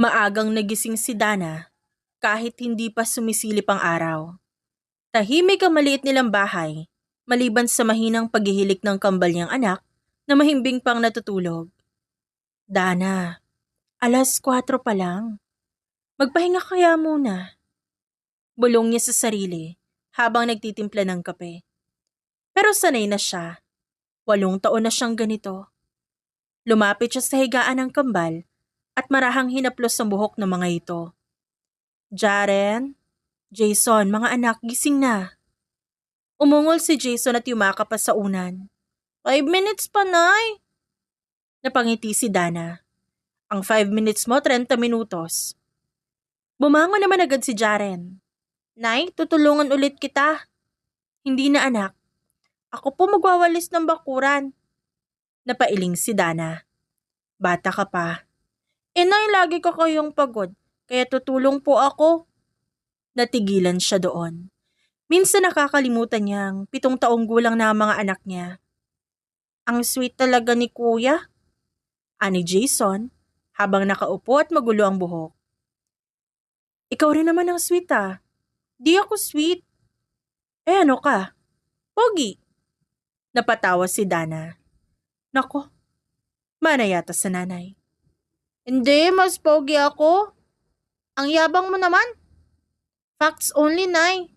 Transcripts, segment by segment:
Maagang nagising si Dana kahit hindi pa sumisilip ang araw. Tahimik ang maliit nilang bahay, maliban sa mahinang paghihilik ng kambal niyang anak na mahimbing pang natutulog. Dana, 4:00 pa lang. Magpahinga kaya muna. Bulong niya sa sarili habang nagtitimpla ng kape. Pero sanay na siya. 8 taon na siyang ganito. Lumapit siya sa higaan ng kambal at marahang hinaplos ang buhok ng mga ito. Jaren, Jason, mga anak, gising na. Umungol si Jason at yumakap pa sa unan. 5 minutes pa, Nay. Napangiti si Dana. Ang 5 minutes mo, 30 minutos. Bumangon naman agad si Jaren. Nay, tutulungan ulit kita. Hindi na anak. Ako po magwawalis ng bakuran. Napailing si Dana. Bata ka pa. Nay, lagi ka kayong pagod, kaya tutulong po ako. Natigilan siya doon. Minsan nakakalimutan niyang 7 taong gulang na ang mga anak niya. Ang sweet talaga ni Kuya, ani Jason, habang nakaupo at magulo ang buhok. Ikaw rin naman ang sweet ah. Di ako sweet. Ano ka? Pogi. Napatawa si Dana. Nako, mana yata sa nanay. Hindi, mas pogi ako. Ang yabang mo naman. Facts only, Nay.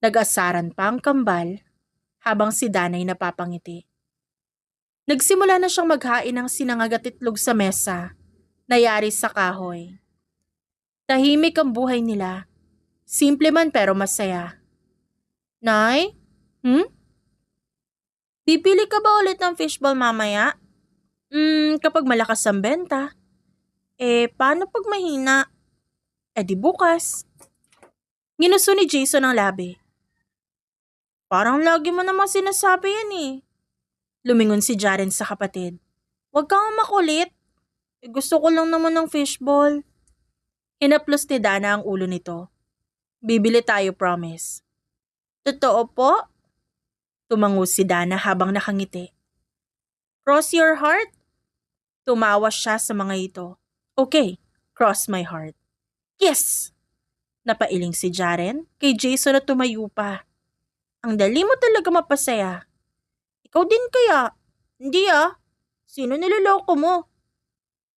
Nag-asaran pa ang kambal habang si Danay napapangiti. Nagsimula na siyang maghain ng sinangag at itlog sa mesa, nayari sa kahoy. Tahimik ang buhay nila. Simple man pero masaya. Nay? Pipili ka ba ulit ng fishball mamaya? Kapag malakas ang benta. Paano pag mahina? Di bukas. Ginusto ni Jason ang labi. Parang lagi mo namang sinasabi yan eh. Lumingon si Jaren sa kapatid. Huwag kang makulit. Gusto ko lang naman ng fishball. Hinaplos ni Dana ang ulo nito. Bibili tayo, promise. Totoo po? Tumango si Dana habang nakangiti. Cross your heart? Tumawa siya sa mga ito. Okay, cross my heart. Yes! Napailing si Jaren kay Jason at tumayo pa. Ang dali mo talaga mapasaya. Ikaw din kaya? Hindi ah. Sino niloloko mo?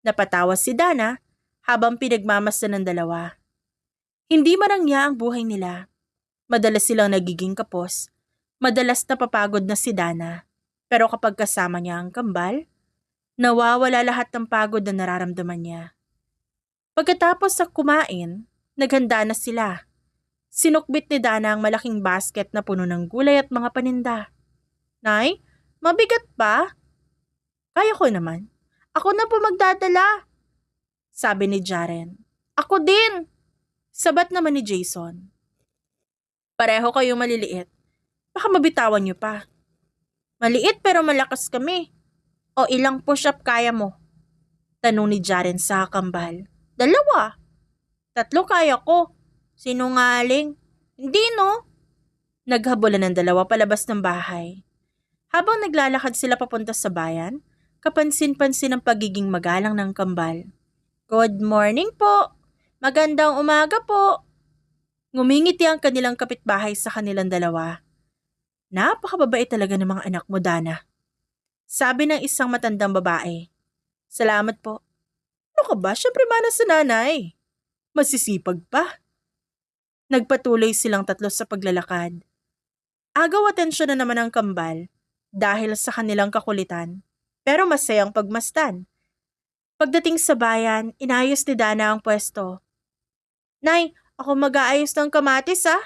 Napatawa si Dana habang pinagmamasdan ng dalawa. Hindi marangya ang buhay nila. Madalas silang nagiging kapos. Madalas napapagod na si Dana. Pero kapag kasama niya ang kambal, nawawala lahat ng pagod na nararamdaman niya. Pagkatapos sa kumain, naghanda na sila. Sinukbit ni Dana ang malaking basket na puno ng gulay at mga paninda. Nay, mabigat ba? Kaya ko naman. Ako na po magdadala. Sabi ni Jaren. Ako din. Sabat naman ni Jason. Pareho kayong maliliit. Baka mabitawan niyo pa. Maliit pero malakas kami. O ilang push-up kaya mo? Tanong ni Jaren sa kambal. 2. 3 kaya ko. Sinungaling. Hindi no? Naghabulan ng dalawa palabas ng bahay. Habang naglalakad sila papunta sa bayan, kapansin-pansin ang pagiging magalang ng kambal. Good morning po. Magandang umaga po. Ngumingiti ang kanilang kapitbahay sa kanilang dalawa. Napakababait talaga ng mga anak mo, Dana. Sabi ng isang matandang babae. Salamat po. Ano ka ba? Siyempre mana sa nanay. Masisipag pa. Nagpatuloy silang 3 sa paglalakad. Agaw atensyon na naman ang kambal dahil sa kanilang kakulitan, pero masayang pagmasdan. Pagdating sa bayan, inayos ni Dana ang pwesto. Nay, ako mag-aayos ng kamatis ah.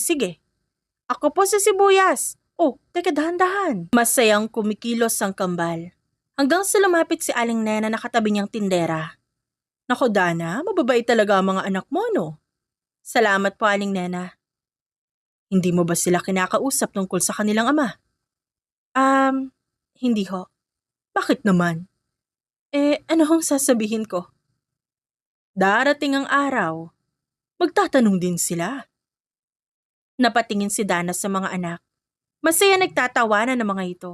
Sige. Ako po sa sibuyas. Teka dahan-dahan. Masayang kumikilos ang kambal. Hanggang sa lumapit si Aling Nena na katabi niyang tindera. Nako Dana, mababait talaga ang mga anak mo no? Salamat po Aling Nena. Hindi mo ba sila kinakausap tungkol sa kanilang ama? Hindi ho. Bakit naman? Ano hong sasabihin ko? Darating ang araw. Magtatanong din sila. Napatingin si Dana sa mga anak. Masaya nagtatawanan ng mga ito.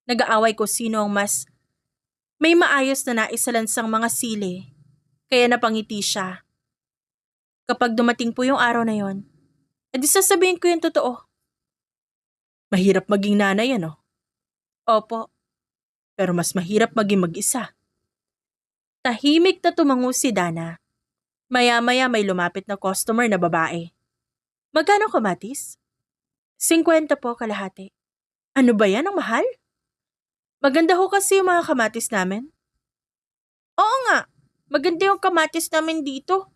Nag-aaway ko sino ang mas May maayos na naisalansang mga sili, kaya napangiti siya. Kapag dumating po yung araw na yon, edi sasabihin ko yung totoo. Mahirap maging nanay, ano? Opo, pero mas mahirap maging mag-isa. Tahimik na tumango si Dana. Maya-maya may lumapit na customer na babae. Magkano kamatis? 50 po kalahati. Ano ba yan, ang mahal? Maganda ho kasi yung mga kamatis namin. Oo nga, maganda yung kamatis namin dito.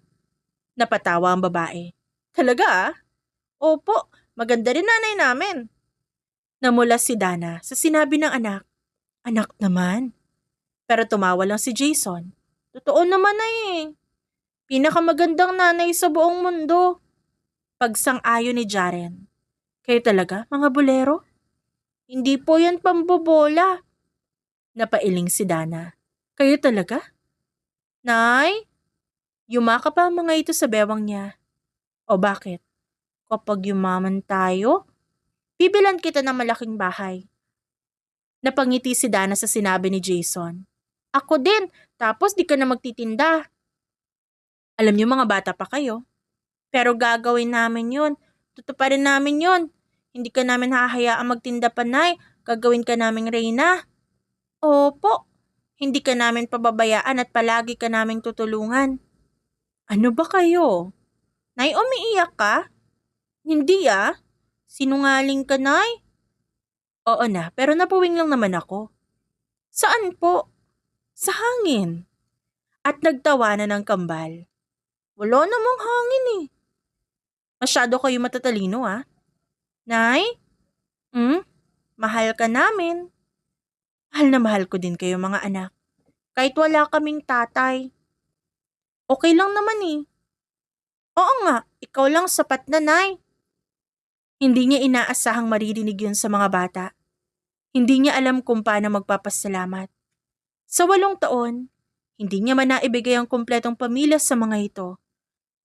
Napatawa ang babae. Talaga ah? Opo, maganda rin nanay namin. Namula si Dana sa sinabi ng anak. Anak naman. Pero tumawa lang si Jason. Totoo naman na eh. Pinakamagandang nanay sa buong mundo. Pagsang-ayon ni Jaren. Kayo talaga, mga bolero? Hindi po yan pambobola. Napailing si Dana. Kayo talaga? Nay? Yumaka pa ang mga ito sa bewang niya. O bakit? Kapag yumaman tayo, bibilan kita ng malaking bahay. Napangiti si Dana sa sinabi ni Jason. Ako din, tapos di ka na magtitinda. Alam niyo mga bata pa kayo. Pero gagawin namin yun. Tutuparin namin yun. Hindi ka namin hahayaang magtinda panay. Gagawin ka naming reyna. Opo. Hindi ka namin pababayaan at palagi ka naming tutulungan. Ano ba kayo? Nay, umiiyak ka? Hindi ah. Sinungaling ka, Nay? Oo na, pero napuwing lang naman ako. Saan po? Sa hangin. At nagtawanan ng kambal. Wala namang hangin eh. Masyado kayo matatalino ah. Nay? Mahal ka namin. Mahal na mahal ko din kayo mga anak. Kahit wala kaming tatay. Okay lang naman eh. Oo nga, ikaw lang sapat na, Nay. Hindi niya inaasahang maririnig yun sa mga bata. Hindi niya alam kung paano magpapasalamat. Sa 8 taon, hindi niya man naibigay ang kumpletong pamilya sa mga ito.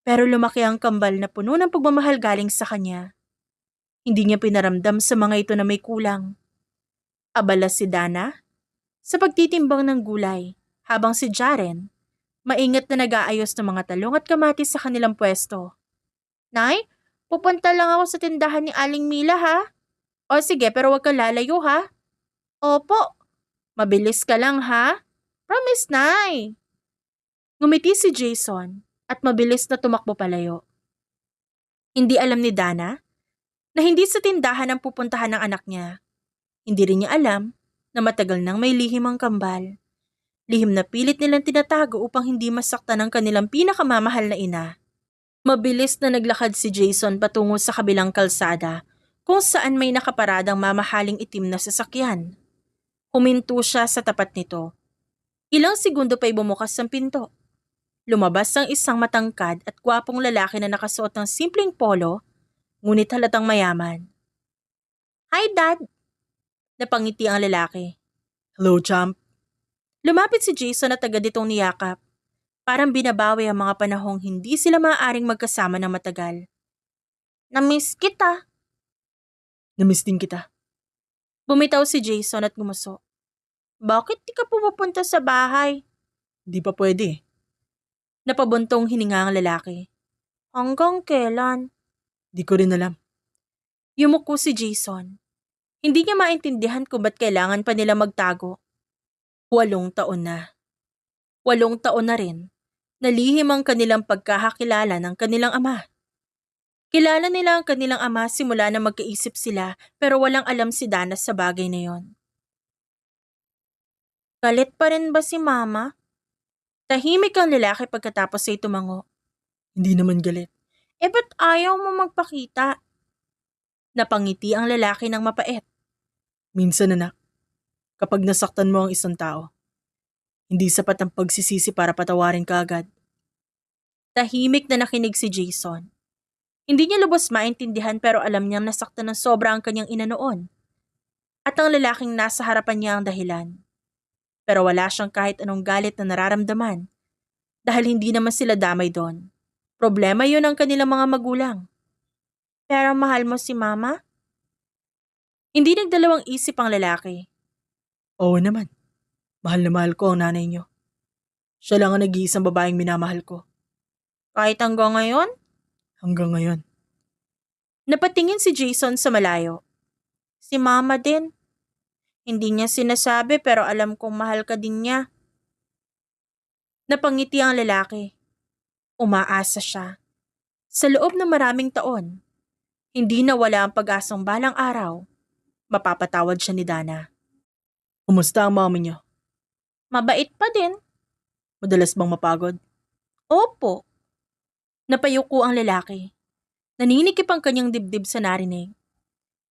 Pero lumaki ang kambal na puno ng pagmamahal galing sa kanya. Hindi niya pinaramdam sa mga ito na may kulang. Abala si Dana sa pagtitimbang ng gulay, habang si Jaren, maingat na nag-aayos ng mga talong at kamatis sa kanilang pwesto. Nay, pupunta lang ako sa tindahan ni Aling Mila ha? O sige, pero wag kang lalayo ha? Opo. Mabilis ka lang ha? Promise, Nay. Ngumiti si Jason at mabilis na tumakbo palayo. Hindi alam ni Dana na hindi sa tindahan ang pupuntahan ng anak niya. Hindi rin niya alam na matagal nang may lihim ang kambal. Lihim na pilit nilang tinatago upang hindi masaktan ang kanilang pinakamamahal na ina. Mabilis na naglakad si Jason patungo sa kabilang kalsada kung saan may nakaparadang mamahaling itim na sasakyan. Huminto siya sa tapat nito. Ilang segundo pa'y bumukas ang pinto. Lumabas ang isang matangkad at gwapong lalaki na nakasuot ng simpleng polo, ngunit halatang mayaman. Hi, Dad! Napangiti ang lalaki. Hello, champ. Lumapit si Jason at agad itong niyakap. Parang binabawi ang mga panahong hindi sila maaaring magkasama ng matagal. Namiss kita. Namiss din kita. Bumitaw si Jason at gumuso. Bakit di ka pupunta sa bahay? Di pa pwede. Napabuntong hininga ang lalaki. Hanggang kailan? Di ko rin alam. Yumuko si Jason. Hindi niya maintindihan kung ba't kailangan pa nila magtago. 8 taon na. 8 taon na rin. Nalihim ang kanilang pagkakakilala ng kanilang ama. Kilala nila ang kanilang ama simula na magkaisip sila pero walang alam si Dana sa bagay na yon. Galit pa rin ba si Mama? Tahimik ang lalaki pagkatapos ay tumango. Hindi naman galit. Ba't ayaw mo magpakita? Napangiti ang lalaki ng mapait. Minsan anak, kapag nasaktan mo ang isang tao, hindi sapat ang pagsisisi para patawarin ka agad. Tahimik na nakinig si Jason. Hindi niya lubos maintindihan pero alam niyang nasaktan ng sobra ang kanyang ina noon. At ang lalaking nasa harapan niya ang dahilan. Pero wala siyang kahit anong galit na nararamdaman dahil hindi naman sila damay doon. Problema yun ng kanilang mga magulang. Pero mahal mo si Mama? Hindi nagdalawang isip ang lalaki. Oo naman. Mahal na mahal ko ang nanay niyo. Siya lang ang nag-iisang babaeng minamahal ko. Kahit hanggang ngayon? Hanggang ngayon. Napatingin si Jason sa malayo. Si Mama din. Hindi niya sinasabi pero alam kong mahal ka din niya. Napangiti ang lalaki. Umaasa siya. Sa loob ng maraming taon, hindi nawala ang pag-asang balang araw. Mapapatawad siya ni Dana. Kumusta ang mami niyo? Mabait pa din. Madalas bang mapagod? Opo. Napayuko ang lalaki. Naninikip ang kanyang dibdib sa narinig.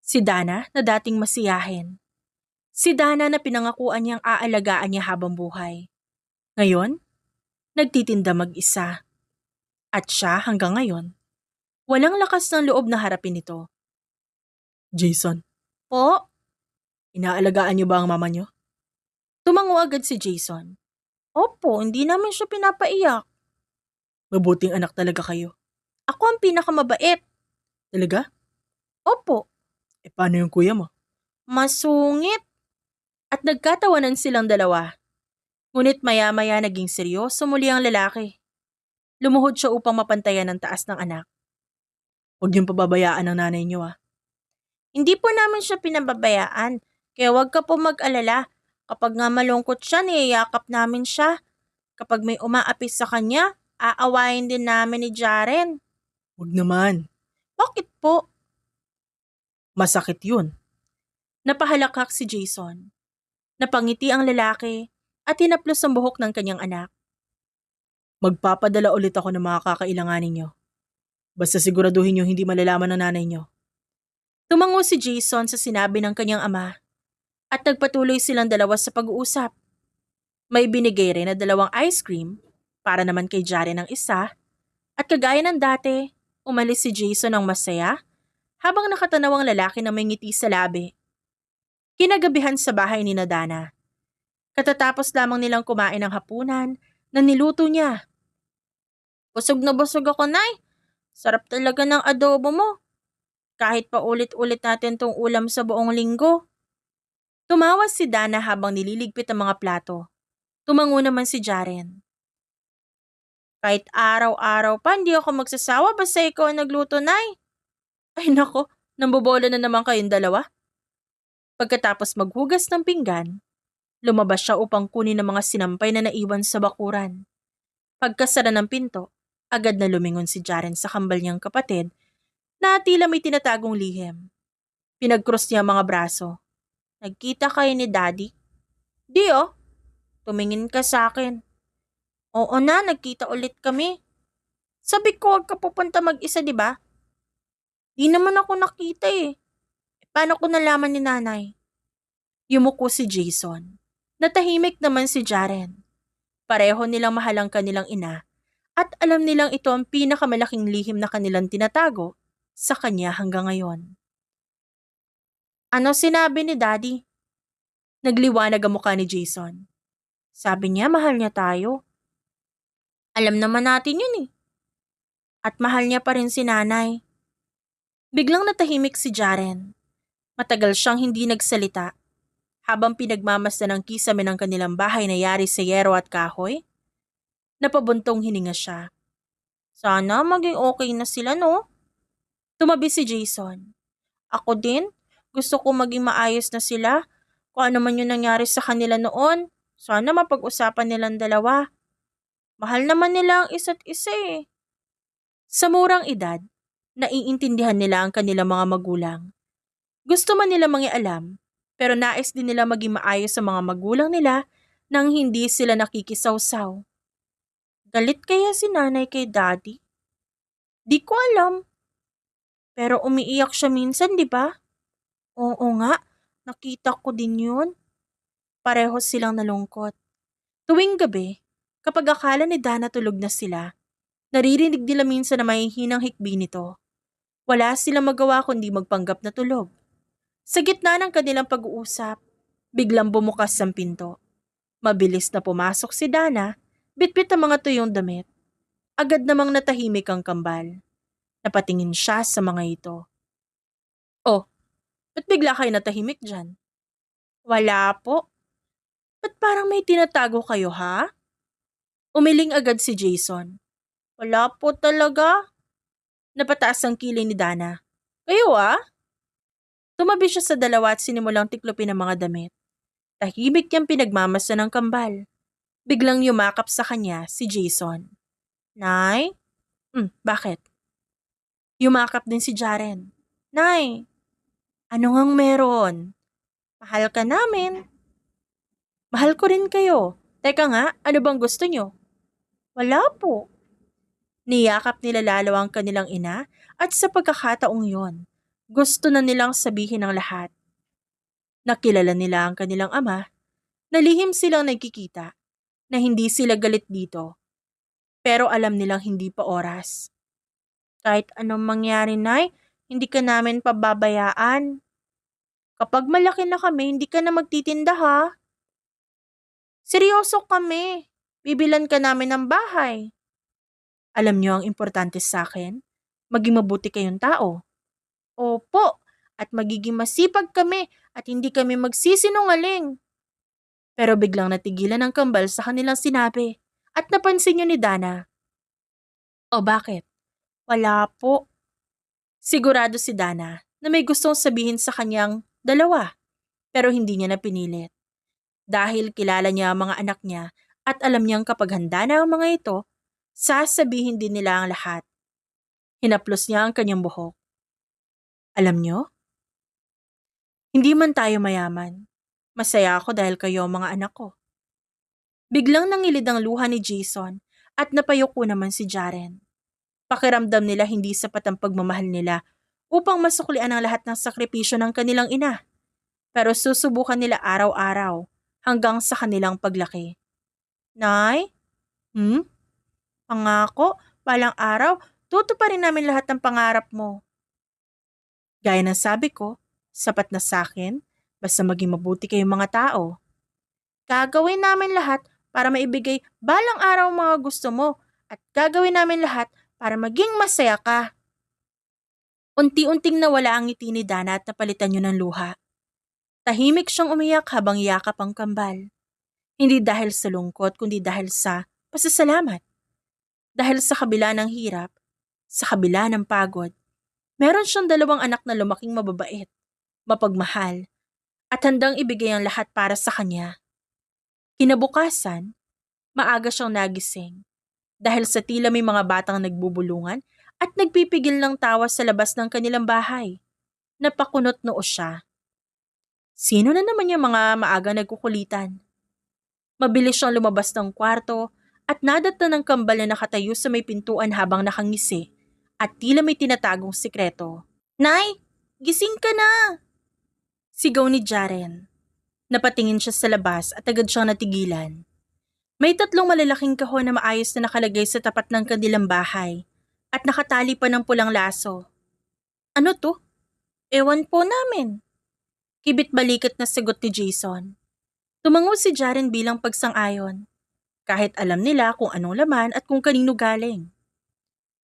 Si Dana na dating masiyahin. Si Dana na pinangakuan niyang aalagaan niya habang buhay. Ngayon, nagtitinda mag-isa. At siya hanggang ngayon, walang lakas ng loob na harapin ito. Jason, Po, inaalagaan niyo ba ang mama niyo? tumango agad si Jason. Opo, hindi namin siya pinapaiyak. Mabuting anak talaga kayo. Ako ang pinakamabait. Talaga? Opo, Paano yung kuya mo? masungit. At nagkatawanan silang dalawa. Ngunit maya-maya naging seryoso muli ang lalaki. Lumuhod siya upang mapantayan ang taas ng anak. Huwag niyong pababayaan ang nanay niyo Hindi po namin siya pinababayaan, kaya huwag ka po mag-alala. Kapag nga malungkot siya, niyayakap namin siya. Kapag may umaapis sa kanya, aawayin din namin ni Jaren. Huwag naman. Bakit po? Masakit yun. Napahalakak si Jason. Napangiti ang lalaki at hinaplos ang buhok ng kanyang anak. Magpapadala ulit ako ng mga kakailanganin niyo. Basta siguraduhin niyo hindi malalaman ng nanay niyo. Tumango si Jason sa sinabi ng kanyang ama at nagpatuloy silang dalawa sa pag-uusap. May binigay rin na 2 ice cream para naman kay Jaren ang isa at kagaya ng dati, umalis si Jason ng masaya habang nakatanaw ang lalaki na may ngiti sa labi. Kinagabihan sa bahay ni Dana. Katatapos lamang nilang kumain ng hapunan na niluto niya. Busog na busog ako, Nay. Sarap talaga ng adobo mo. Kahit pa ulit-ulit natin tong ulam sa buong linggo. Tumawa si Dana habang nililigpit ang mga plato. Tumango naman si Jaren. Kahit araw-araw pa, hindi ako magsasawa basta ikaw ang nagluto, Nay. Ay nako, nambobola na naman kayong dalawa. Pagkatapos maghugas ng pinggan, lumabas siya upang kunin ang mga sinampay na naiwan sa bakuran. Pagkasara ng pinto, agad na lumingon si Jaren sa kambal niyang kapatid na tila may tinatagong lihim. Pinag-cross niya ang mga braso. Nagkita kayo ni Daddy? Di oh, tumingin ka sa akin. Oo na, nagkita ulit kami. Sabi ko huwag ka pupunta mag-isa, di ba? Di naman ako nakita eh. Paano ko nalaman ni Nanay? Yumuko si Jason. Natahimik naman si Jaren. Pareho nilang mahal ang kanilang ina at alam nilang ito ang pinakamalaking lihim na kanilang tinatago sa kanya hanggang ngayon. Ano sinabi ni Daddy? Nagliwanag ang mukha ni Jason. Sabi niya mahal niya tayo. Alam naman natin yun eh. At mahal niya pa rin si Nanay. Biglang natahimik si Jaren. Matagal siyang hindi nagsalita. Habang pinagmamasdan ng kisame ng kanilang bahay na yari sa yero at kahoy, napabuntong hininga siya. Sana maging okay na sila, no? Tumabi si Jason. Ako din, gusto ko maging maayos na sila. Kung ano man yung nangyari sa kanila noon, sana mapag-usapan nilang dalawa. Mahal naman nila ang isa't isa eh. Sa murang edad, naiintindihan nila ang kanilang mga magulang. Gusto man nila mangialam, pero nais din nila maging maayos sa mga magulang nila nang hindi sila nakikisawsaw. Galit kaya si Nanay kay Daddy? Di ko alam. Pero umiiyak siya minsan, di ba? Oo nga, nakita ko din yun. Pareho silang nalungkot. Tuwing gabi, kapag akala ni Dana tulog na sila, naririnig nila minsan na mahihinang hikbi nito. Wala silang magawa kundi magpanggap na tulog. Sa gitna ng kanilang pag-uusap, biglang bumukas ang pinto. Mabilis na pumasok si Dana, bitbit ang mga tuyong damit. Agad namang natahimik ang kambal. Napatingin siya sa mga ito. Oh, ba't bigla kayo natahimik dyan? Wala po. Ba't parang may tinatago kayo, ha? Umiling agad si Jason. Wala po talaga. Napataas ang kilay ni Dana. Kayo Tumabi siya sa dalawa at sinimulang tiklopin ang mga damit. Tahimik niyang pinagmamasa ng kambal. Biglang yumakap sa kanya si Jason. Nay? Bakit? Yumakap din si Jaren. Nay, ano ngang meron? Mahal ka namin. Mahal ko rin kayo. Teka nga, ano bang gusto niyo? Wala po. Niyakap nila lalo ang kanilang ina at sa pagkakataong yon, gusto na nilang sabihin ang lahat. Nakilala nila ang kanilang ama, na lihim silang nagkikita, na hindi sila galit dito. Pero alam nilang hindi pa oras. Kahit anong mangyari, Nay, hindi ka namin pababayaan. Kapag malaki na kami, hindi ka na magtitinda, ha? Seryoso kami. Bibilan ka namin ng bahay. Alam niyo ang importante sa akin? Maging mabuti kayong tao. Opo, at magiging masipag kami at hindi kami magsisinungaling. Pero biglang natigilan ang kambal sa kanilang sinabi at napansin niyo ni Dana. O bakit? Wala po. Sigurado si Dana na may gustong sabihin sa kanyang dalawa, pero hindi niya napinilit. Dahil kilala niya ang mga anak niya at alam niyang kapag handa na ang mga ito, sasabihin din nila ang lahat. Hinaplos niya ang kanyang buhok. Alam niyo? Hindi man tayo mayaman. Masaya ako dahil kayo ang mga anak ko. Biglang nangilid ang luha ni Jason at napayuko naman si Jaren. Pakiramdam nila hindi sapat ang pagmamahal nila upang masuklian ang lahat ng sakripisyo ng kanilang ina. Pero susubukan nila araw-araw hanggang sa kanilang paglaki. Nay? Pangako, balang araw, tutuparin namin lahat ng pangarap mo. Gaya ng sabi ko, sapat na sa akin, basta maging mabuti kayong mga tao. Gagawin namin lahat para maibigay balang araw ang mga gusto mo at gagawin namin lahat para maging masaya ka. Unti-unting nawala ang ngiti ni Dana at napalitan niyo ng luha. Tahimik siyang umiyak habang yakap ang kambal. Hindi dahil sa lungkot kundi dahil sa pasasalamat. Dahil sa kabila ng hirap, sa kabila ng pagod, meron siyang 2 anak na lumaking mababait, mapagmahal, at handang ibigay ang lahat para sa kanya. Kinabukasan, maaga siyang nagising dahil sa tila may mga batang nagbubulungan at nagpipigil ng tawa sa labas ng kanilang bahay. Napakunot noo siya. Sino na naman yung mga maaga nagkukulitan? Mabilis siyang lumabas ng kwarto at nadata ng kambal na nakatayo sa may pintuan habang nakangisi at tila may tinatagong sikreto. Nay, gising ka na! Sigaw ni Jaren. Napatingin siya sa labas at agad siyang natigilan. May 3 malalaking kahon na maayos na nakalagay sa tapat ng kanilang bahay at nakatali pa ng pulang laso. Ano to? Ewan po namin. Kibit balikat na sagot ni Jason. Tumango si Jaren bilang pagsang-ayon. Kahit alam nila kung anong laman at kung kanino galing.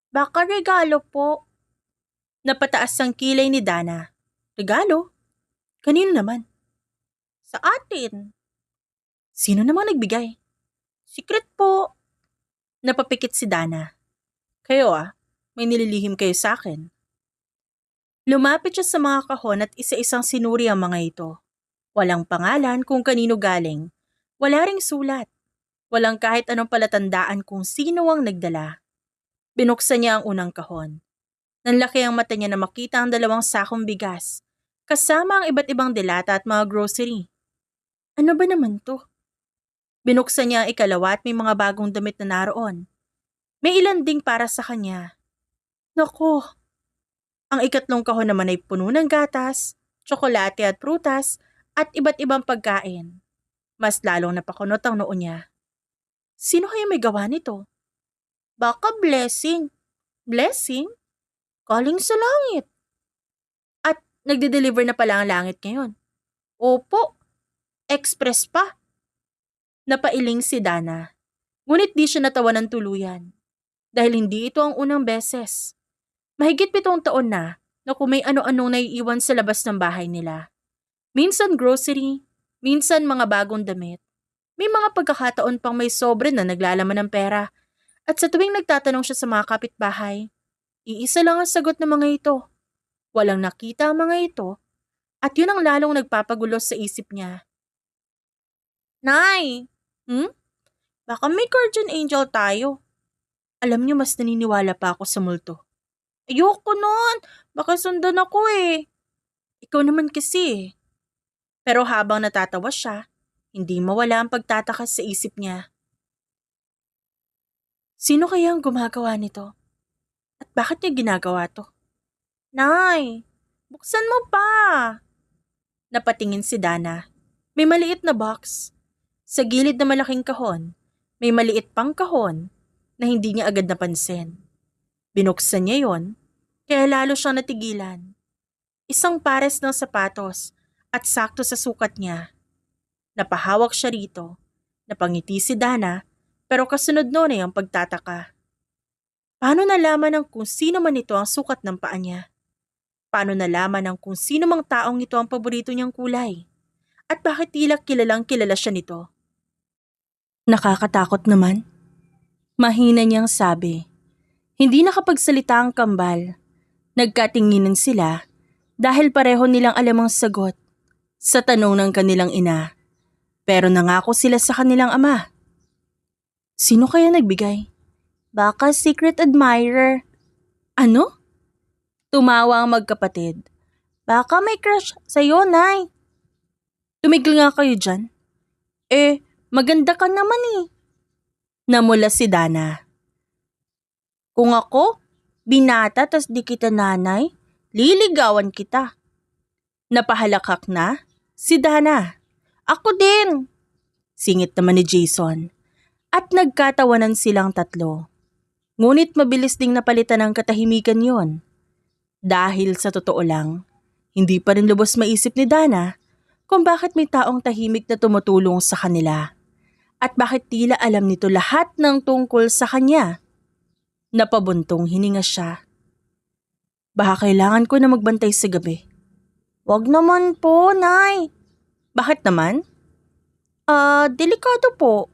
Baka regalo po. Napataas ang kilay ni Dana. Regalo? Kanino naman? Sa atin. Sino namang nagbigay? Secret po. Napapikit si Dana. Kayo may nililihim kayo sa akin. Lumapit siya sa mga kahon at isa-isang sinuri ang mga ito. Walang pangalan kung kanino galing. Wala ring sulat. Walang kahit anong palatandaan kung sino ang nagdala. Binuksan niya ang unang kahon. Nanlaki ang mata niya na makita ang 2 sakong bigas, kasama ang iba't ibang delata at mga grocery. Ano ba naman to? Binuksan niya ang ikalawa at may mga bagong damit na naroon. May ilan ding para sa kanya. Naku! Ang ikatlong kahon naman ay puno ng gatas, tsokolate at prutas at iba't ibang pagkain. Mas lalong napakunot ang noo niya. Sino kaya may gawa nito? Baka blessing. Blessing? Galing sa langit. At nagde-deliver na pala ang langit ngayon. Opo, express pa. Napailing si Dana. Ngunit di siya natawa ng tuluyan. Dahil hindi ito ang unang beses. Mahigit 7 taon na kung may ano-anong naiiwan sa labas ng bahay nila. Minsan grocery, minsan mga bagong damit. May mga pagkakataon pang may sobre na naglalaman ng pera. At sa tuwing nagtatanong siya sa mga kapitbahay, iisa lang ang sagot ng mga ito. Walang nakita ang mga ito at yun ang lalong nagpapagulo sa isip niya. Nay! Baka may guardian angel tayo. Alam niyo, mas naniniwala pa ako sa multo. Ayoko nun! Baka sundan ako eh. Ikaw naman kasi eh. Pero habang natatawa siya, hindi mawala ang pagtataka sa isip niya. Sino kaya ang gumagawa nito? At bakit niya ginagawa to? Nay! Buksan mo pa! Napatingin si Dana. May maliit na box. Sa gilid na malaking kahon, may maliit pang kahon na hindi niya agad napansin. Binuksan niya yon, kaya lalo siyang natigilan. Isang pares ng sapatos at sakto sa sukat niya. Napahawak siya rito. Napangiti si Dana, pero kasunod noon ay ang pagtataka. Paano nalaman ng kung sino man ito ang sukat ng paa niya? Paano nalaman ng kung sino mang taong ito ang paborito niyang kulay? At bakit tila kilalang kilala siya nito? Nakakatakot naman. Mahina niyang sabi. Hindi nakapagsalita ang kambal. Nagkatinginan sila dahil pareho nilang alam ang sagot sa tanong ng kanilang ina. Pero nangako sila sa kanilang ama. Sino kaya nagbigay? Baka secret admirer. Ano? Tumawa ang magkapatid. Baka may crush sa'yo, Nay. Tumigil nga kayo dyan. Maganda ka naman eh. Namula si Dana. Kung ako, binata tas di kita nanay, liligawan kita. Napahalakak na si Dana. Ako din. Singit naman ni Jason. At nagkatawanan silang tatlo. Ngunit mabilis ding napalitan ang katahimikan yon. Dahil sa totoo lang, hindi pa rin lubos maisip ni Dana kung bakit may taong tahimik na tumutulong sa kanila. At bakit tila alam nito lahat ng tungkol sa kanya. Napabuntong hininga siya. Baka kailangan ko na magbantay sa gabi. Wag naman po, Nay. Bakit naman? Delikado po.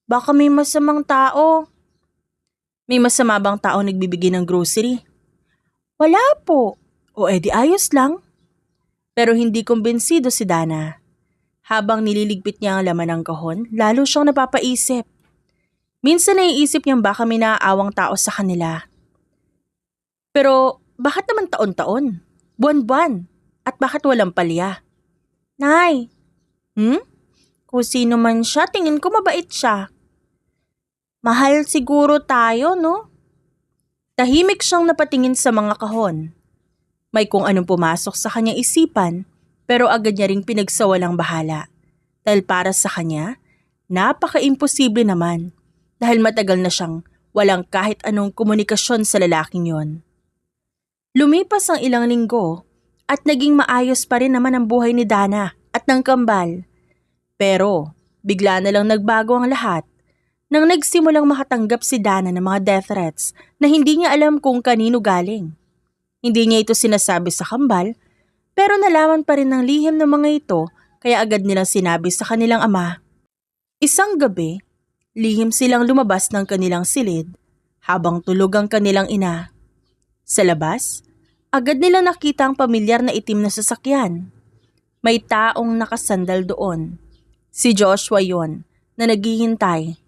Baka may masamang tao. May masama bang tao nagbibigay ng grocery? Wala po. O edi ayos lang. Pero hindi kumbinsido si Dana. Habang nililigpit niya ang laman ng kahon, lalo siyang napapaisip. Minsan naiisip niyang baka may naaawang tao sa kanila. Pero bakit naman taon-taon? Buwan-buwan? At bakit walang palya? Nay! Kung sino man siya, tingin ko mabait siya. Mahal siguro tayo, no? Tahimik siyang napatingin sa mga kahon. May kung anong pumasok sa kanyang isipan, pero agad niya ring pinagsawalang bahala. Dahil para sa kanya, napaka-imposible naman. Dahil matagal na siyang walang kahit anong komunikasyon sa lalaking yon. Lumipas ang ilang linggo at naging maayos pa rin naman ang buhay ni Dana at ng kambal. Pero bigla na lang nagbago ang lahat nang nagsimulang makatanggap si Dana ng mga death threats na hindi niya alam kung kanino galing. Hindi niya ito sinasabi sa kambal, pero nalaman pa rin ng lihim ng mga ito kaya agad nilang sinabi sa kanilang ama. Isang gabi, lihim silang lumabas ng kanilang silid habang tulog ang kanilang ina. Sa labas, agad nilang nakita ang pamilyar na itim na sasakyan. May taong nakasandal doon. Si Joshua yon na naghihintay.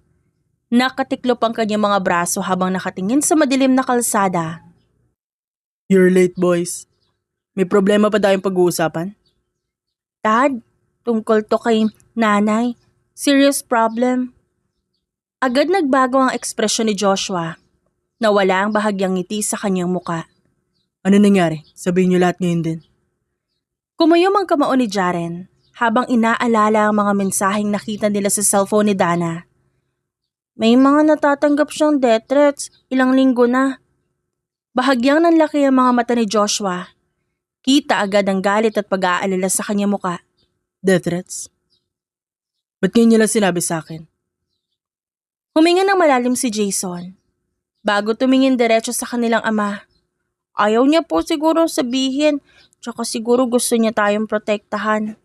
Nakatiklop ang kanyang mga braso habang nakatingin sa madilim na kalsada. You're late, boys. May problema pa tayong pag-uusapan? Dad, tungkol to kay nanay. Serious problem. Agad nagbago ang ekspresyon ni Joshua. Nawala ang bahagyang ngiti sa kanyang muka. Ano nangyari? Sabihin niyo lahat ngayon din. Kumuyom ang kamao ni Jaren habang inaalala ang mga mensaheng nakita nila sa cellphone ni Dana. May mga natatanggap siyang death threats, ilang linggo na. Bahagyang nanlaki ang mga mata ni Joshua. Kita agad ang galit at pag-aalala sa kanyang muka. Death threats? Ba't ngayon niyo lang sinabi sa akin? Huminga ng malalim si Jason. Bago tumingin diretso sa kanilang ama. Ayaw niya po siguro sabihin, tsaka siguro gusto niya tayong protektahan.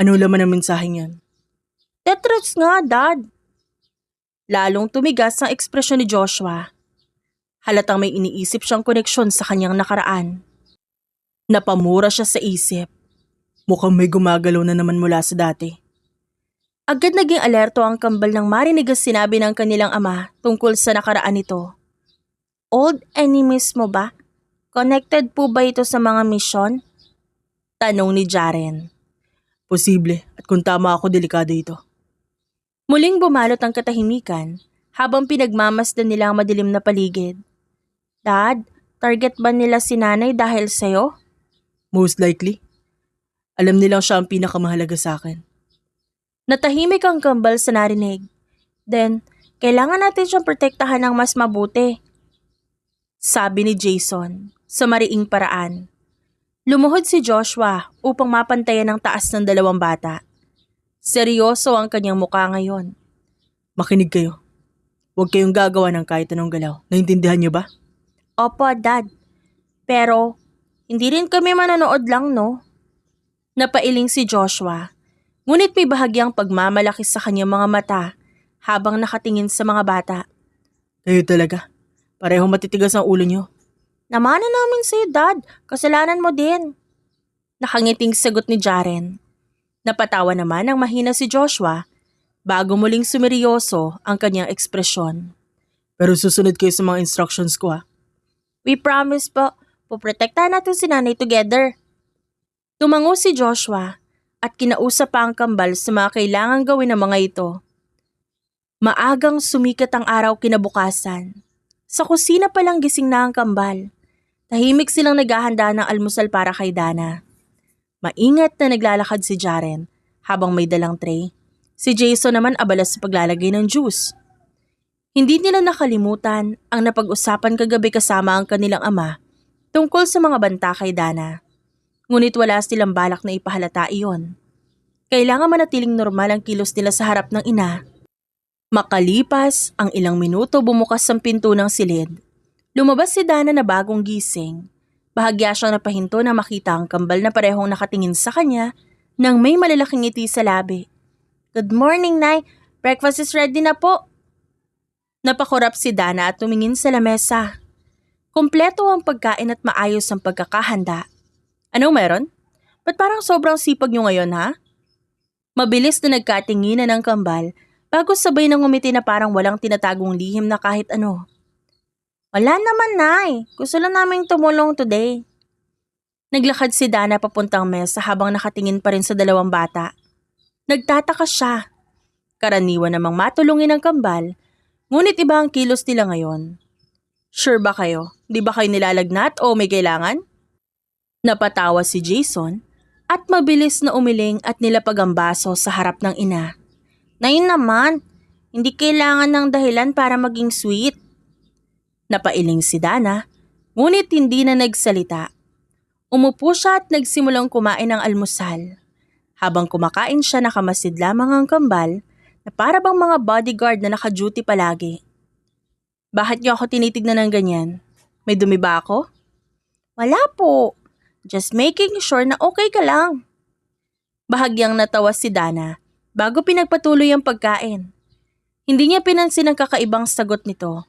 Ano laman ang mensaheng yan? Tetris nga, Dad. Lalong tumigas ang ekspresyon ni Joshua. Halatang may iniisip siyang koneksyon sa kanyang nakaraan. Napamura siya sa isip. Mukhang may gumagalaw na naman mula sa dati. Agad naging alerto ang kambal nang marinig ang sinabi ng kanilang ama tungkol sa nakaraan nito. Old enemies mo ba? Connected po ba ito sa mga misyon? Tanong ni Jaren. Posible, at kung tama ako, delikado ito. Muling bumalot ang katahimikan habang pinagmamasdan nila ang madilim na paligid. Dad, target ba nila si nanay dahil sa'yo? Most likely. Alam nilang siya ang pinakamahalaga sa akin. Natahimik ang kambal sa narinig. Then, kailangan natin siyang protektahan ng mas mabuti. Sabi ni Jason sa mariing paraan. Lumuhod si Joshua upang mapantayan ang taas ng dalawang bata. Seryoso ang kanyang mukha ngayon. Makinig kayo. Huwag kayong gagawa ng kahit anong galaw. Naintindihan niyo ba? Opo, Dad. Pero, hindi rin kami manonood lang, no? Napailing si Joshua. Ngunit may bahagyang pagmamalaki sa kanyang mga mata habang nakatingin sa mga bata. Kayo talaga. Parehong matitigas ang ulo niyo. Namana namin sa'yo, Dad. Kasalanan mo din. Nakangiting sagot ni Jaren. Napatawa naman ang mahina si Joshua bago muling sumeryoso ang kanyang ekspresyon. Pero susunod kayo sa mga instructions ko, ha? We promise po, puprotektahan natin si nanay together. Tumango si Joshua at kinausap pa ang kambal sa mga kailangang gawin ng mga ito. Maagang sumikat ang araw kinabukasan. Sa kusina palang gising na ang kambal. Tahimik silang naghahanda ng almusal para kay Dana. Maingat na naglalakad si Jaren habang may dalang tray. Si Jason naman abala sa paglalagay ng juice. Hindi nila nakalimutan ang napag-usapan kagabi kasama ang kanilang ama tungkol sa mga banta kay Dana. Ngunit wala silang balak na ipahalata iyon. Kailangan manatiling normal ang kilos nila sa harap ng ina. Makalipas ang ilang minuto, bumukas ang pinto ng silid. Lumabas si Dana na bagong gising. Bahagya siyang napahinto na makita ang kambal na parehong nakatingin sa kanya nang may malalaking ngiti sa labi. Good morning, Nay. Breakfast is ready na po. Napakurap si Dana at tumingin sa lamesa. Kumpleto ang pagkain at maayos ang pagkakahanda. Anong meron? Ba't parang sobrang sipag niyo ngayon, ha? Mabilis na nagkatinginan ng kambal bago sabay nang umiti na parang walang tinatagong lihim na kahit ano. Wala naman, Nay. Gusto lang naming tumulong today. Naglakad si Dana papuntang mesa habang nakatingin pa rin sa dalawang bata. Nagtataka siya. Karaniwan namang matulungin ng kambal, ngunit iba ang kilos nila ngayon. Sure ba kayo? Di ba kayo nilalagnat o may kailangan? Napatawa si Jason at mabilis na umiling at nilapag ang baso sa harap ng ina. Nay naman, hindi kailangan ng dahilan para maging sweet. Napailing si Dana, ngunit hindi na nagsalita. Umupo siya at nagsimulang kumain ng almusal. Habang kumakain siya, nakamasid lamang ang kambal na para bang mga bodyguard na naka-duty palagi. Bakit niyo ako tinitignan ng ganyan? May dumi ba ako? Wala po. Just making sure na okay ka lang. Bahagyang natawa si Dana bago pinagpatuloy ang pagkain. Hindi niya pinansin ang kakaibang sagot nito.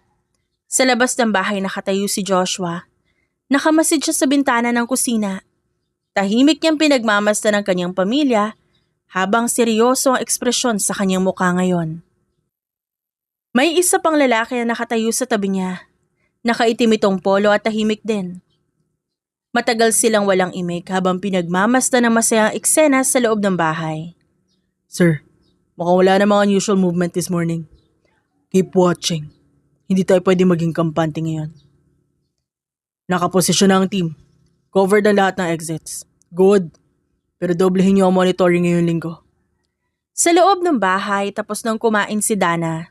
Sa labas ng bahay nakatayo si Joshua. Nakamasid siya sa bintana ng kusina. Tahimik niyang pinagmamasdan ng kanyang pamilya habang seryoso ang ekspresyon sa kanyang mukha ngayon. May isa pang lalaki na nakatayo sa tabi niya. Nakaitim itong polo at tahimik din. Matagal silang walang imik habang pinagmamasdan ng masayang eksena sa loob ng bahay. Sir, mukhang wala namang unusual movement this morning. Keep watching. Hindi tayo pwede maging kampante ngayon. Nakaposisyon na ang team. Covered ang lahat ng exits. Good. Pero doblehin niyo ang monitoring ngayong linggo. Sa loob ng bahay tapos nang kumain si Dana,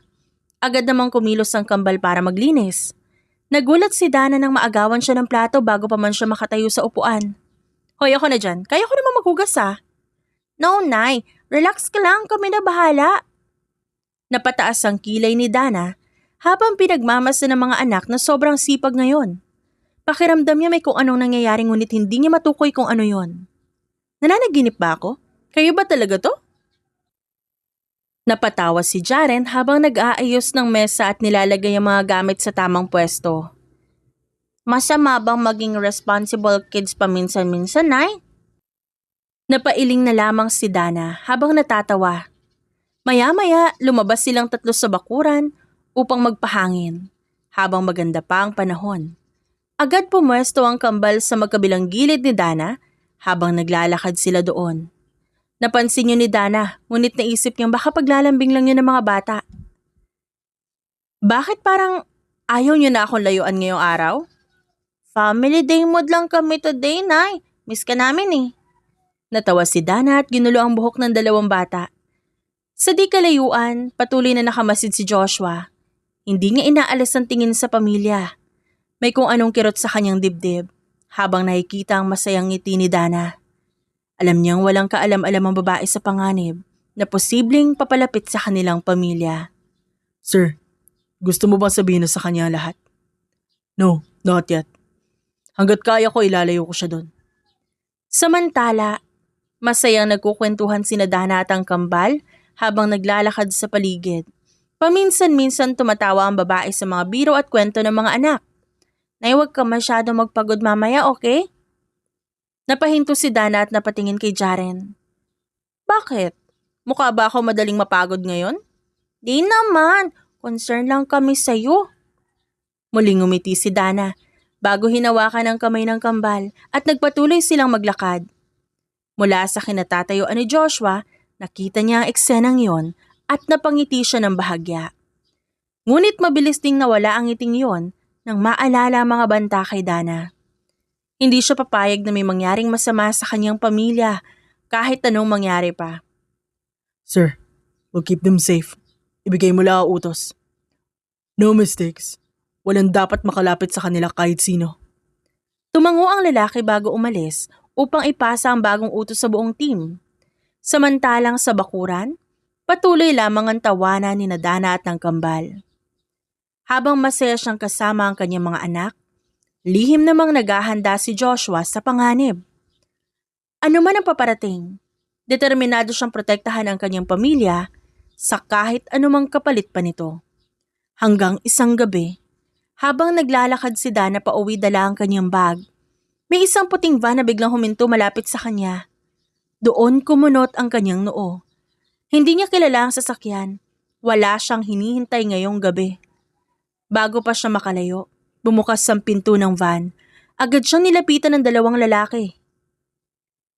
agad namang kumilos ang kambal para maglinis. Nagulat si Dana nang maagawan siya ng plato bago pa man siya makatayo sa upuan. Hoy, ako na dyan. Kaya ko naman maghugas, ah. No, Nay. Relax ka lang. Kami na bahala. Napataas ang kilay ni Dana habang pinagmamasdan ng mga anak na sobrang sipag ngayon. Pakiramdam niya may kung anong nangyayari ngunit hindi niya matukoy kung ano yon. Nananaginip ba ako? Kayo ba talaga to? Napatawa si Jaren habang nag-aayos ng mesa at nilalagay ang mga gamit sa tamang pwesto. Masama bang maging responsible kids paminsan-minsan, Nay? Napailing na lamang si Dana habang natatawa. Maya-maya, lumabas silang tatlo sa bakuran upang magpahangin, habang maganda pa ang panahon. Agad pumwesto ang kambal sa magkabilang gilid ni Dana habang naglalakad sila doon. Napansin niyo ni Dana, ngunit naisip niyang baka paglalambing lang yun ng mga bata. Bakit parang ayaw niyo na akong layuan ngayong araw? Family day mood lang kami today, Nay. Miss ka namin eh. Natawa si Dana at ginulo ang buhok ng dalawang bata. Sa di kalayuan, patuloy na nakamasid si Joshua. Hindi niya inaalis ang tingin sa pamilya. May kung anong kirot sa kanyang dibdib habang nakikita ang masayang ngiti ni Dana. Alam niyang walang kaalam-alam ang babae sa panganib na posibleng papalapit sa kanilang pamilya. Sir, gusto mo bang sabihin na sa kanya lahat? No, not yet. Hanggat kaya ko, ilalayo ko siya doon. Samantala, masayang nagkukwentuhan sina Dana at ang kambal habang naglalakad sa paligid. Paminsan-minsan tumatawa ang babae sa mga biro at kwento ng mga anak. Nay, huwag ka masyado magpagod mamaya, okay? Napahinto si Dana at napatingin kay Jaren. Bakit? Mukha ba ako madaling mapagod ngayon? Di naman, concern lang kami sa'yo. Muling ngumiti si Dana bago hinawakan ang kamay ng kambal at nagpatuloy silang maglakad. Mula sa kinatatayuan ni Joshua, nakita niya ang eksenang iyon at napangiti siya ng bahagya. Ngunit mabilis ding nawala ang ngiting iyon nang maalala ang mga banta kay Dana. Hindi siya papayag na may mangyaring masama sa kanyang pamilya kahit anong mangyari pa. Sir, we'll keep them safe. Ibigay mo lang ang utos. No mistakes. Walang dapat makalapit sa kanila kahit sino. Tumango ang lalaki bago umalis upang ipasa ang bagong utos sa buong team. Samantalang sa bakuran, patuloy lamang ang tawanan ni Dana at ng kambal. Habang masaya siyang kasama ang kanyang mga anak, lihim namang naghahanda si Joshua sa panganib. Ano man ang paparating, determinado siyang protektahan ang kanyang pamilya sa kahit anumang kapalit pa nito. Hanggang isang gabi, habang naglalakad si Dana pauwi dala ang kanyang bag, may isang puting van na biglang huminto malapit sa kanya. Doon kumunot ang kanyang noo. Hindi niya kilala ang sasakyan. Wala siyang hinihintay ngayong gabi. Bago pa siya makalayo, bumukas ang pinto ng van. Agad siyang nilapitan ng dalawang lalaki.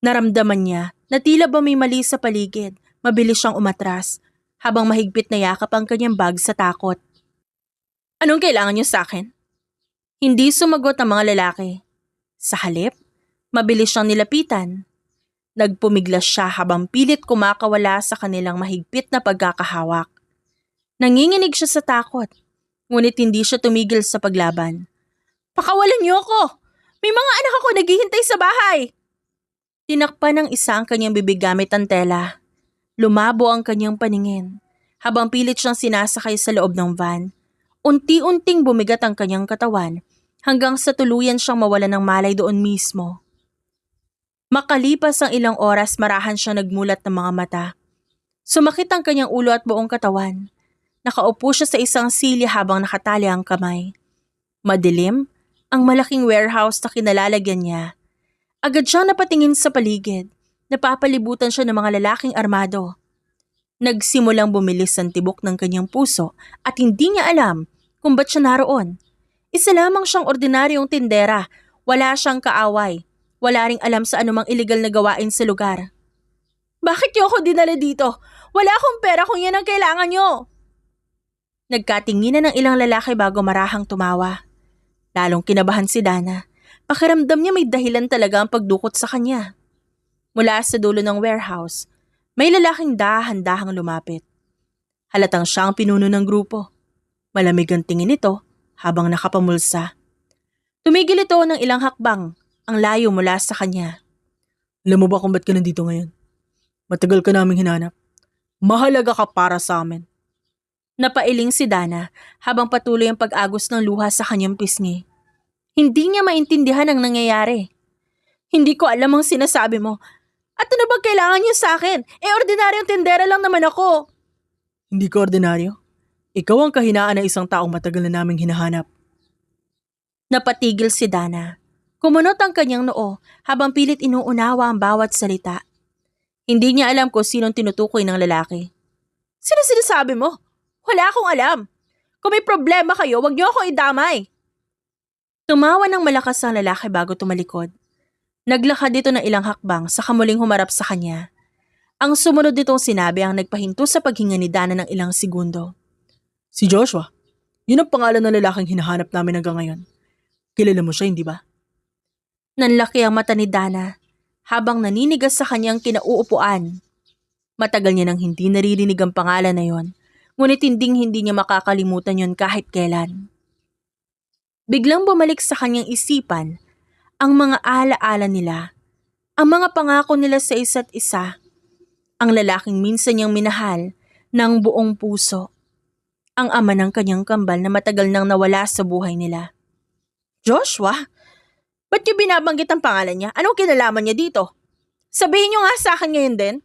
Naramdaman niya na tila ba may mali sa paligid. Mabilis siyang umatras habang mahigpit na yakap ang kanyang bag sa takot. Anong kailangan niyo sa akin? Hindi sumagot ang mga lalaki. Sa halip, mabilis siyang nilapitan. Nagpumiglas siya habang pilit kumakawala sa kanilang mahigpit na pagkakahawak. Nanginginig siya sa takot, ngunit hindi siya tumigil sa paglaban. Pakawalan niyo ako! May mga anak ako naghihintay sa bahay! Tinakpan ng isa ang kanyang bibig gamit ang tela. Lumabo ang kanyang paningin. Habang pilit siyang sinasakay sa loob ng van, unti-unting bumigat ang kanyang katawan hanggang sa tuluyan siyang mawalan ng malay doon mismo. Makalipas ang ilang oras, marahan siyang nagmulat ng mga mata. Sumakit ang kanyang ulo at buong katawan. Nakaupo siya sa isang silya habang nakatali ang kamay. Madilim ang malaking warehouse na kinalalagyan niya. Agad siyang napatingin sa paligid. Napapalibutan siya ng mga lalaking armado. Nagsimulang bumilis ang tibok ng kanyang puso at hindi niya alam kung ba't siya naroon. Isa lamang siyang ordinaryong tindera. Wala siyang kaaway. Wala ring alam sa anumang iligal na gawain sa lugar. Bakit niyo ako dinala dito? Wala akong pera kung yan ang kailangan niyo. Nagkatinginan ng ilang lalaki bago marahang tumawa. Lalong kinabahan si Dana. Pakiramdam niya may dahilan talaga ang pagdukot sa kanya. Mula sa dulo ng warehouse, may lalaking dahan-dahang lumapit. Halatang siya ang pinuno ng grupo. Malamig ang tingin nito habang nakapamulsa. Tumigil ito ng ilang hakbang, ang layo mula sa kanya. Alam mo ba kung ba't ka nandito ngayon? Matagal ka naming hinanap. Mahalaga ka para sa amin. Napailing si Dana habang patuloy ang pag-agos ng luha sa kanyang pisngi. Hindi niya maintindihan ang nangyayari. Hindi ko alam ang sinasabi mo. At ano ba kailangan niyo sa akin? Ordinaryong tindera lang naman ako. Hindi ka ordinaryo. Ikaw ang kahinaan ng isang taong matagal na naming hinahanap. Napatigil si Dana. Kumunot ang kanyang noo habang pilit inuunawa ang bawat salita. Hindi niya alam kung sinong tinutukoy ng lalaki. Sino sinasabi mo? Wala akong alam. Kung may problema kayo, wag niyo akong idamay. Tumawa ng malakas ang lalaki bago tumalikod. Naglakad dito ng ilang hakbang sa kamuling humarap sa kanya. Ang sumunod nitong sinabi ang nagpahinto sa paghinga ni Dana ng ilang segundo. Si Joshua. Yun ang pangalan ng lalaking hinahanap namin hanggang ngayon. Kilala mo siya, hindi ba? Nanlaki ang mata ni Dana habang naninigas sa kanyang kinauupuan. Matagal niya nang hindi naririnig ang pangalan na yon, ngunit hindi niya makakalimutan yon kahit kailan. Biglang bumalik sa kanyang isipan ang mga alaala nila, ang mga pangako nila sa isa't isa, ang lalaking minsan niyang minahal ng buong puso, ang ama ng kanyang kambal na matagal nang nawala sa buhay nila. Joshua? Ba't niyo binabanggit ang pangalan niya? Anong kinalaman niya dito? Sabihin niyo nga sa akin ngayon din.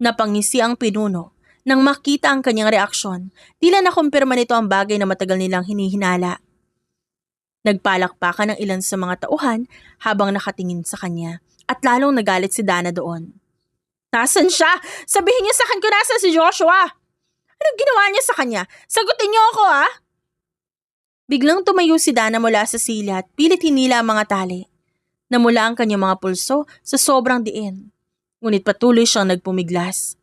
Napangisi ang pinuno nang makita ang kanyang reaksyon. Tila nakumpirma nito ang bagay na matagal nilang hinihinala. Nagpalakpakan ng ilan sa mga tauhan habang nakatingin sa kanya at lalong nagalit si Dana doon. Nasaan siya? Sabihin niyo sa akin kung nasaan si Joshua! Anong ginawa niya sa kanya? Sagutin niyo ako ha! Biglang tumayo si Dana mula sa silya at pilit hinila ang mga tali. Namula ang kanyang mga pulso sa sobrang diin. Ngunit patuloy siyang nagpumiglas.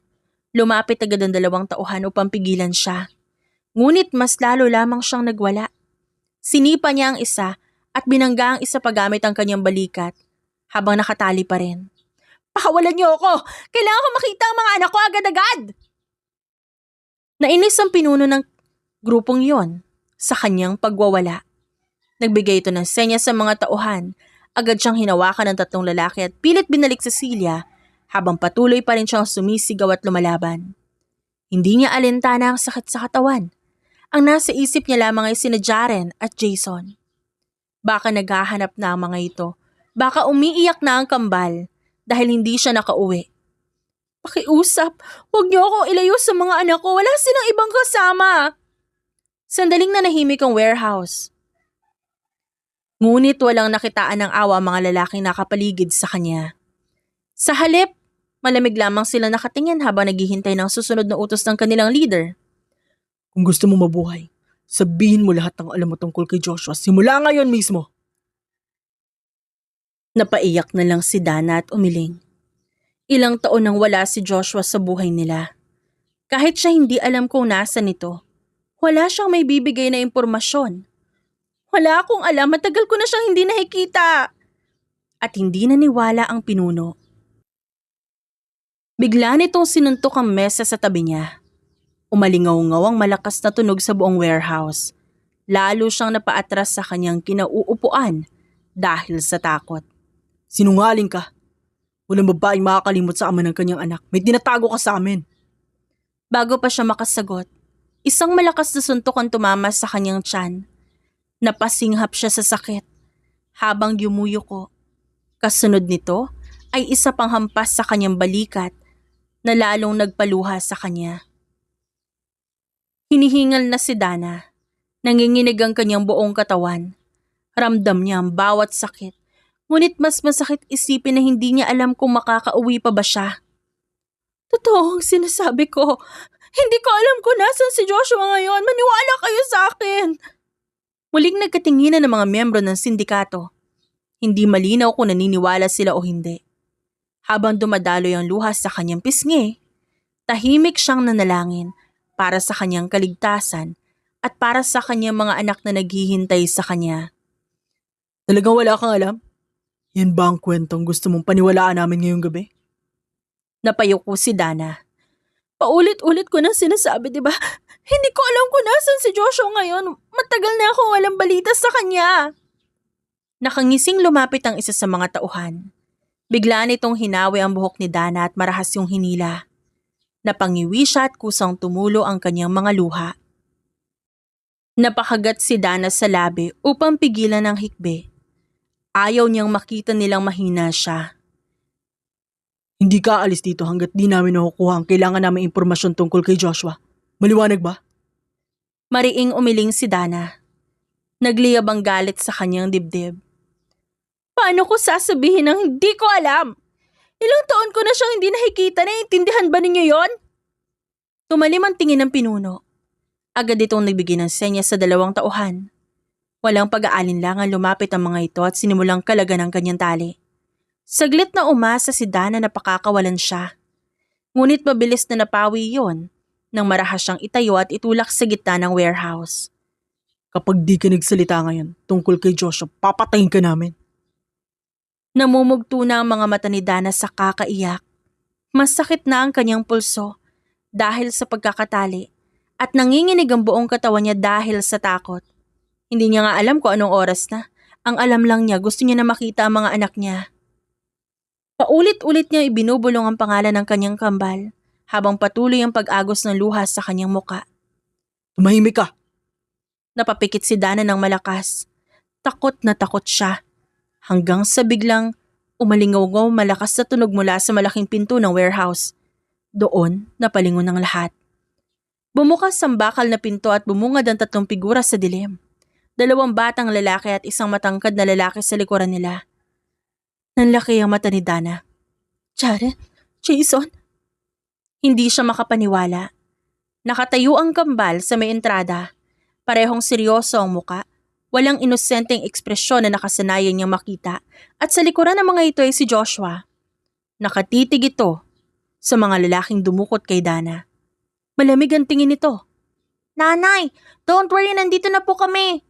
Lumapit agad ang dalawang tauhan upang pigilan siya. Ngunit mas lalo lamang siyang nagwala. Sinipa niya ang isa at binangga ang isa pagamit ang kanyang balikat habang nakatali pa rin. Pakawalan niyo ako! Kailangan ko makita ang mga anak ko agad-agad! Nainis ang pinuno ng grupong yon sa kanyang pagwawala. Nagbigay ito ng senya sa mga tauhan. Agad siyang hinawakan ng tatlong lalaki at pilit binalik sa silya habang patuloy pa rin siyang sumisigaw at lumalaban. Hindi niya alintana ang sakit sa katawan. Ang nasa isip niya lamang ay sina Jaren at Jason. Baka naghahanap na ang mga ito. Baka umiiyak na ang kambal dahil hindi siya nakauwi. Pakiusap, huwag niyo akong ilayo sa mga anak ko. Wala silang ibang kasama. Sandaling nanahimik ang warehouse. Ngunit walang nakitaan ng awa ang mga lalaking nakapaligid sa kanya. Sa halip, malamig lamang sila nakatingin habang naghihintay ng susunod na utos ng kanilang leader. Kung gusto mo mabuhay, sabihin mo lahat ng alam mo tungkol kay Joshua simula ngayon mismo. Napaiyak na lang si Dana at umiling. Ilang taon nang wala si Joshua sa buhay nila. Kahit siya hindi alam kung nasa nito, wala siyang may bibigay na impormasyon. Wala akong alam, matagal ko na siyang hindi nakikita. At hindi naniwala ang pinuno. Bigla nitong sinuntok ang mesa sa tabi niya. Umalingaw-ngaw ang malakas na tunog sa buong warehouse. Lalo siyang napaatras sa kanyang kinauupuan dahil sa takot. Sinungaling ka. Walang babaeng makakalimot sa ama ng kanyang anak. May tinatago ka sa amin. Bago pa siya makasagot, isang malakas na suntok ang tumama sa kanyang tiyan. Napasinghap siya sa sakit habang yumuyuko. Kasunod nito ay isa pang hampas sa kanyang balikat na lalong nagpaluha sa kanya. Hinihingal na si Dana. Nanginginig ang kanyang buong katawan. Ramdam niya ang bawat sakit. Ngunit mas masakit isipin na hindi niya alam kung makakauwi pa ba siya. Totoo ang sinasabi ko. Hindi ko alam kung nasan si Joshua ngayon. Maniwala kayo sa akin. Muling nagkatinginan ng mga miyembro ng sindikato. Hindi malinaw kung naniniwala sila o hindi. Habang dumadaloy ang luha sa kanyang pisngi, tahimik siyang nanalangin para sa kanyang kaligtasan at para sa kanyang mga anak na naghihintay sa kanya. Talagang wala kang alam? Yan ba ang kwentong gusto mong paniwalaan namin ngayong gabi? Napayuko si Dana. Paulit-ulit ko na sinasabi, di ba? Hindi ko alam kung nasan si Joshua ngayon. Matagal na akong walang balita sa kanya. Nakangising lumapit ang isa sa mga tauhan. Bigla nitong hinawi ang buhok ni Dana at marahas yung hinila. Napangiwi siya at kusang tumulo ang kanyang mga luha. Napakagat si Dana sa labi upang pigilan ang hikbi. Ayaw niyang makita nilang mahina siya. Hindi ka alis dito hanggat di namin nakukuha ang kailangan namin impormasyon tungkol kay Joshua. Maliwanag ba? Mariing umiling si Dana. Nagliyab ang galit sa kanyang dibdib. Paano ko sasabihin ng hindi ko alam? Ilang taon ko na siyang hindi nakikita, naiintindihan ba ninyo yon? Tumalim ang tingin ng pinuno. Agad itong nagbigay ng senya sa dalawang tauhan. Walang pag-aalinlangan lumapit ang mga ito at sinimulang kalagan ang kanyang tali. Saglit na umasa si Dana na pakakawalan siya. Ngunit mabilis na napawi yon nang marahas siyang itayo at itulak sa gitna ng warehouse. Kapag di ka nagsalita ngayon tungkol kay Joshua, papatayin ka namin. Namumugto na ang mga mata ni Dana sa kakaiyak. Masakit na ang kanyang pulso dahil sa pagkakatali at nanginginig ang buong katawan niya dahil sa takot. Hindi niya nga alam kung anong oras na. Ang alam lang niya, gusto niya na makita ang mga anak niya. Paulit-ulit niya ibinubulong ang pangalan ng kanyang kambal habang patuloy ang pag-agos ng luha sa kanyang muka. Tumahimik ka. Napapikit si Dana ng malakas. Takot na takot siya. Hanggang sa biglang umalingaw-ngaw malakas na tunog mula sa malaking pinto ng warehouse. Doon napalingon ang lahat. Bumukas ang bakal na pinto at bumungad ang 3 figura sa dilim. 2 batang lalaki at isang matangkad na lalaki sa likuran nila. Nanlaki ang mata ni Dana. Jared? Jason? Hindi siya makapaniwala. Nakatayo ang kambal sa may entrada. Parehong seryoso ang muka. Walang inosenteng ekspresyon na nakasanayan niyang makita. At sa likuran ng mga ito ay si Joshua. Nakatitig ito sa mga lalaking dumukot kay Dana. Malamig ang tingin nito. Nanay, don't worry, nandito na po kami.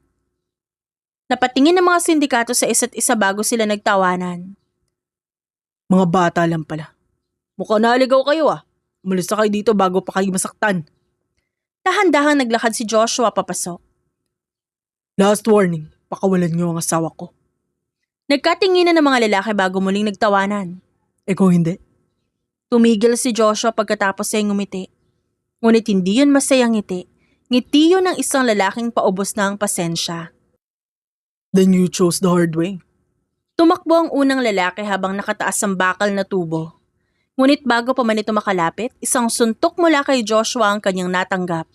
Napatingin ng mga sindikato sa isa't isa bago sila nagtawanan. Mga bata lang pala. Mukhang naligaw kayo ah. Umalis na kayo dito bago pa kayo masaktan. Dahan-dahang naglakad si Joshua papasok. Last warning, pakawalan niyo ang asawa ko. Nagkatinginan ng mga lalaki bago muling nagtawanan. Kung hindi, Tumigil si Joshua pagkatapos ay ngumiti. Ngunit hindi yun masayang ngiti. Ngiti yun ng isang lalaking paubos na ang pasensya. then you chose the hard way. Tumakbo ang unang lalaki habang nakataas ang bakal na tubo. Ngunit bago pa man ito makalapit, isang suntok mula kay Joshua ang kanyang natanggap.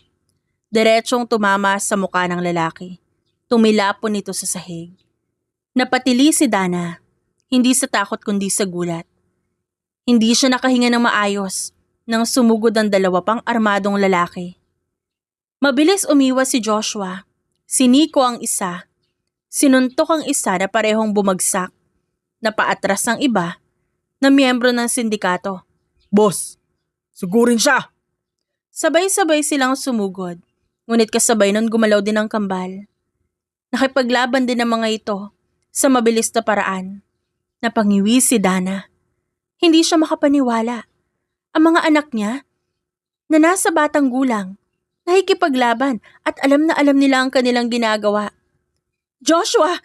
Diretsong tumama sa mukha ng lalaki. Tumilapon ito sa sahig. Napatili si Dana, hindi sa takot kundi sa gulat. Hindi siya nakahinga ng maayos nang sumugod ang 2 pang armadong lalaki. Mabilis umiwas si Joshua. Siniko ang isa. Sinuntok ang isa na parehong bumagsak. Napaatras ang iba na miyembro ng sindikato. Boss, sugurin siya! Sabay-sabay silang sumugod. Ngunit kasabay nun gumalaw din ang kambal. Nakipaglaban din ang mga ito sa mabilis na paraan. Napangiwi si Dana. Hindi siya makapaniwala. Ang mga anak niya na nasa batang gulang, nakikipaglaban at alam na alam nila ang kanilang ginagawa. Joshua!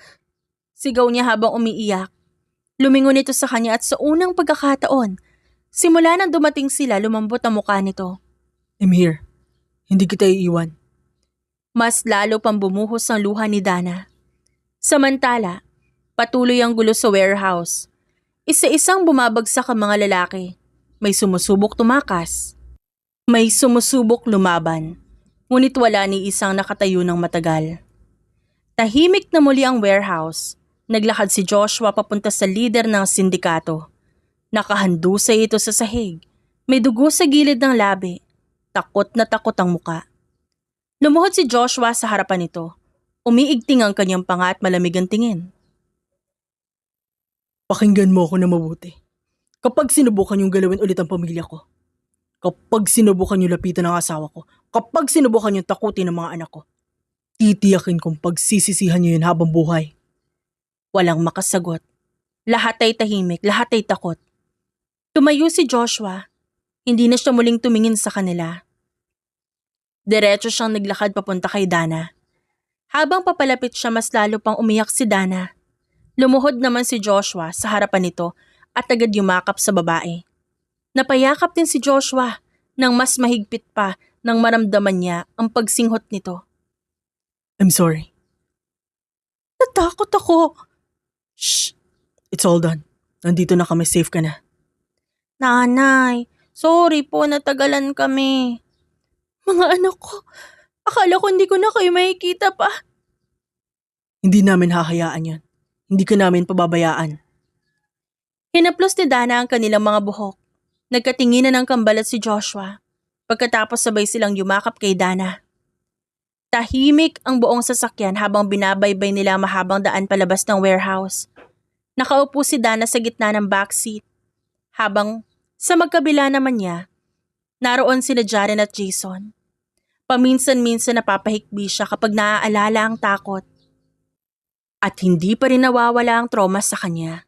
Sigaw niya habang umiiyak. Lumingon ito sa kanya at sa unang pagkakataon, simula nang dumating sila lumambot ang mukha nito. I'm here. Hindi kita iiwan. Mas lalo pang bumuhos ang luha ni Dana. Samantala, patuloy ang gulo sa warehouse. Isa-isang bumabagsak ang mga lalaki. May sumusubok tumakas. May sumusubok lumaban. Ngunit wala ni isang nakatayo ng matagal. Tahimik na muli ang warehouse. Naglakad si Joshua papunta sa leader ng sindikato. Nakahandusay ito sa sahig. May dugo sa gilid ng labi. Takot na takot ang muka. Lumuhod si Joshua sa harapan nito. Umiigting ang kanyang panga at malamig ang tingin. Pakinggan mo ako na mabuti. Kapag sinubukan yung galawin ulit ang pamilya ko, kapag sinubukan yung lapitan ng asawa ko, kapag sinubukan yung takutin ng mga anak ko, titiyakin kong pagsisisihan niyo yun habang buhay. Walang makasagot. Lahat ay tahimik, lahat ay takot. Tumayo si Joshua. Hindi na siya muling tumingin sa kanila. Diretso siyang naglakad papunta kay Dana. Habang papalapit siya, mas lalo pang umiyak si Dana. Lumuhod naman si Joshua sa harapan nito at agad yumakap sa babae. Napayakap din si Joshua nang mas mahigpit pa nang maramdaman niya ang pagsinghot nito. I'm sorry. Natakot ako. Shh! It's all done. Nandito na kami, safe ka na. Nanay, sorry po natagalan kami. Mga anak ko, akala ko hindi ko na kayo makikita pa. Hindi namin hahayaan yan. Hindi ka namin pababayaan. Hinaplos ni Dana ang kanilang mga buhok. Nagkatinginan ng kambalat si Joshua. Pagkatapos sabay silang yumakap kay Dana. Tahimik ang buong sasakyan habang binabaybay nila ang mahabang daan palabas ng warehouse. Nakaupo si Dana sa gitna ng backseat. Habang sa magkabila naman niya, naroon sila Jaren at Jason. Paminsan-minsan napapahikbi siya kapag naaalala ang takot. At hindi pa rin nawawala ang trauma sa kanya.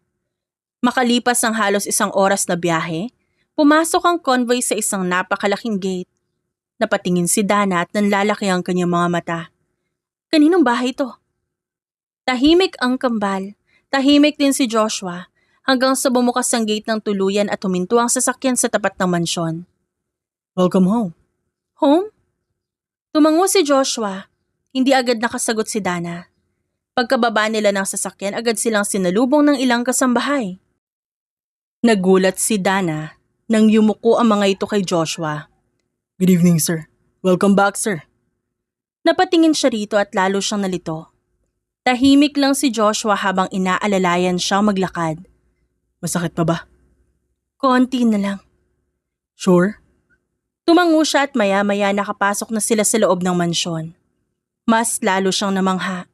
Makalipas ang halos 1 oras na biyahe, pumasok ang convoy sa isang napakalaking gate. Napatingin si Dana at nanlalaki ang kanyang mga mata. Kaninong bahay ito? Tahimik ang kambal. Tahimik din si Joshua hanggang sa bumukas ang gate ng tuluyan at huminto ang sasakyan sa tapat ng mansyon. Welcome home. Home? Tumango si Joshua. Hindi agad nakasagot si Dana. Pagkababa nila ng sasakyan, agad silang sinalubong ng ilang kasambahay. Nagulat si Dana nang yumuko ang mga ito kay Joshua. Good evening, sir. Welcome back, sir. Napatingin siya rito at lalo siyang nalito. Tahimik lang si Joshua habang inaalalayan siyang maglakad. Masakit pa ba? Konti na lang. Sure? Tumango siya at maya-maya nakapasok na sila sa loob ng mansyon. Mas lalo siyang namangha.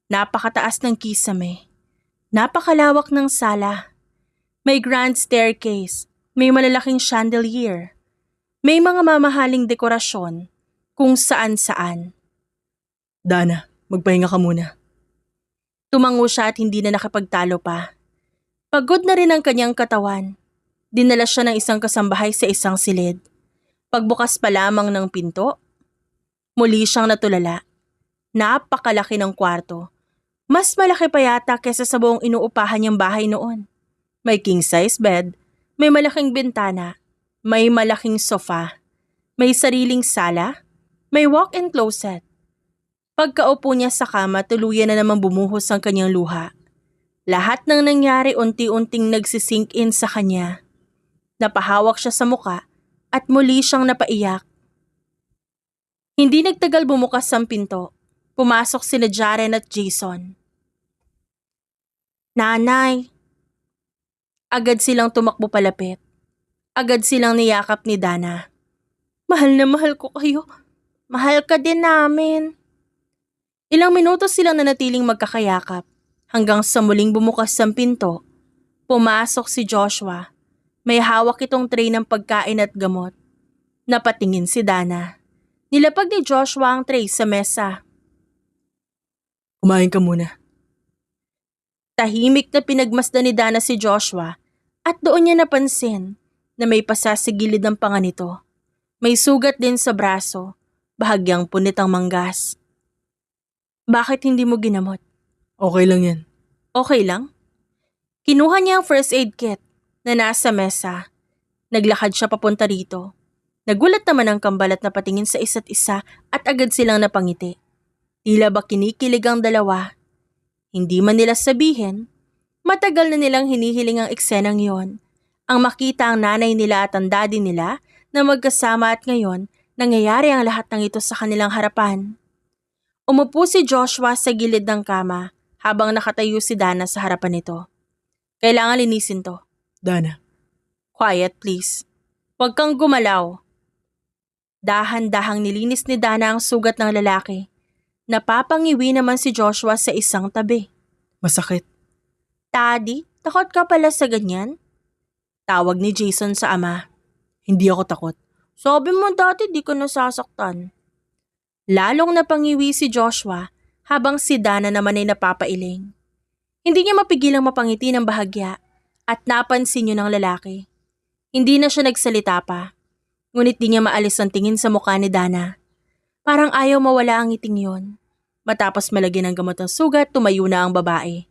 Napakataas ng kisame. Napakalawak ng sala. May grand staircase. May malalaking chandelier. May mga mamahaling dekorasyon kung saan-saan. Dana, magpahinga ka muna. Tumango siya at hindi na nakapagtalo pa. Pagod na rin ang kanyang katawan. Dinala siya ng isang kasambahay sa isang silid. Pagbukas pa lamang ng pinto, muli siyang natulala. Napakalaki ng kwarto. Mas malaki pa yata kesa sa buong inuupahan niyang bahay noon. May king-size bed, may malaking bintana, may malaking sofa, may sariling sala, may walk-in closet. Pagkaupo niya sa kama, tuluyan na namang bumuhos ang kanyang luha. Lahat ng nangyari unti-unting nagsisink in sa kanya. Napahawak siya sa muka at muli siyang napaiyak. Hindi nagtagal bumukas ang pinto. Pumasok sina Jaren at Jason. Nanay! Agad silang tumakbo palapit. Agad silang niyakap ni Dana. Mahal na mahal ko kayo. Mahal ka din namin. Ilang minuto silang nanatiling magkakayakap hanggang sa muling bumukas ang pinto. Pumasok si Joshua. May hawak itong tray ng pagkain at gamot. Napatingin si Dana. Nilapag ni Joshua ang tray sa mesa. Kumain ka muna. Tahimik na pinagmasdan ni Dana si Joshua at doon niya napansin na may pasa sa gilid ng panga nito. May sugat din sa braso, bahagyang punit ang manggas. Bakit hindi mo ginamot? Okay lang yan. Okay lang? Kinuha niya ang first aid kit na nasa mesa. Naglakad siya papunta rito. Nagulat naman ang kambalat na patingin sa isa't isa at agad silang napangiti. Tila ba kinikilig ang dalawa? Hindi man nila sabihin, matagal na nilang hinihiling ang eksenang yon. Ang makita ang nanay nila at ang daddy nila na magkasama at ngayon nangyayari ang lahat ng ito sa kanilang harapan. Umupo si Joshua sa gilid ng kama habang nakatayo si Dana sa harapan nito. Kailangan linisin to. Dana. Quiet please. Huwag kang gumalaw. Dahan-dahang nilinis ni Dana ang sugat ng lalaki. Napapangiwi naman si Joshua sa isang tabi. Masakit. Daddy, takot ka pala sa ganyan? Tawag ni Jason sa ama. Hindi ako takot. Sabi mo dati di ka nasasaktan. Lalong napangiwi si Joshua habang si Dana naman ay napapailing. Hindi niya mapigilang mapangiti ng bahagya at napansin niyo ng lalaki. Hindi na siya nagsalita pa. Ngunit di niya maalis ang tingin sa mukha ni Dana. Parang ayaw mawala ang ngiting yon. Matapos malagyan ng gamot ng sugat, tumayo na ang babae.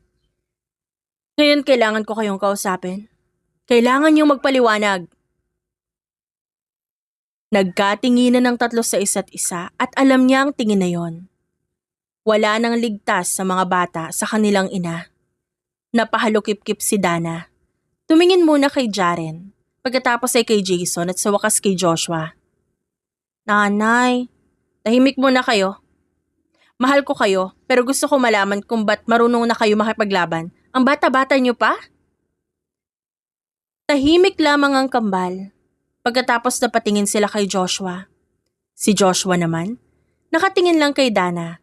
Ngayon kailangan ko kayong kausapin. Kailangan niyong magpaliwanag. Nagkatinginan ng tatlo sa isa't isa at alam niya ang tingin na yon. Wala nang ligtas sa mga bata sa kanilang ina. Napahalukip-kip si Dana. Tumingin muna kay Jaren, pagkatapos ay kay Jason at sa wakas kay Joshua. Nanay, tahimik muna kayo. Mahal ko kayo, pero gusto ko malaman kung ba't marunong na kayo makipaglaban. Ang bata-bata niyo pa? Tahimik lamang ang kambal. Pagkatapos napatingin sila kay Joshua. Si Joshua naman, nakatingin lang kay Dana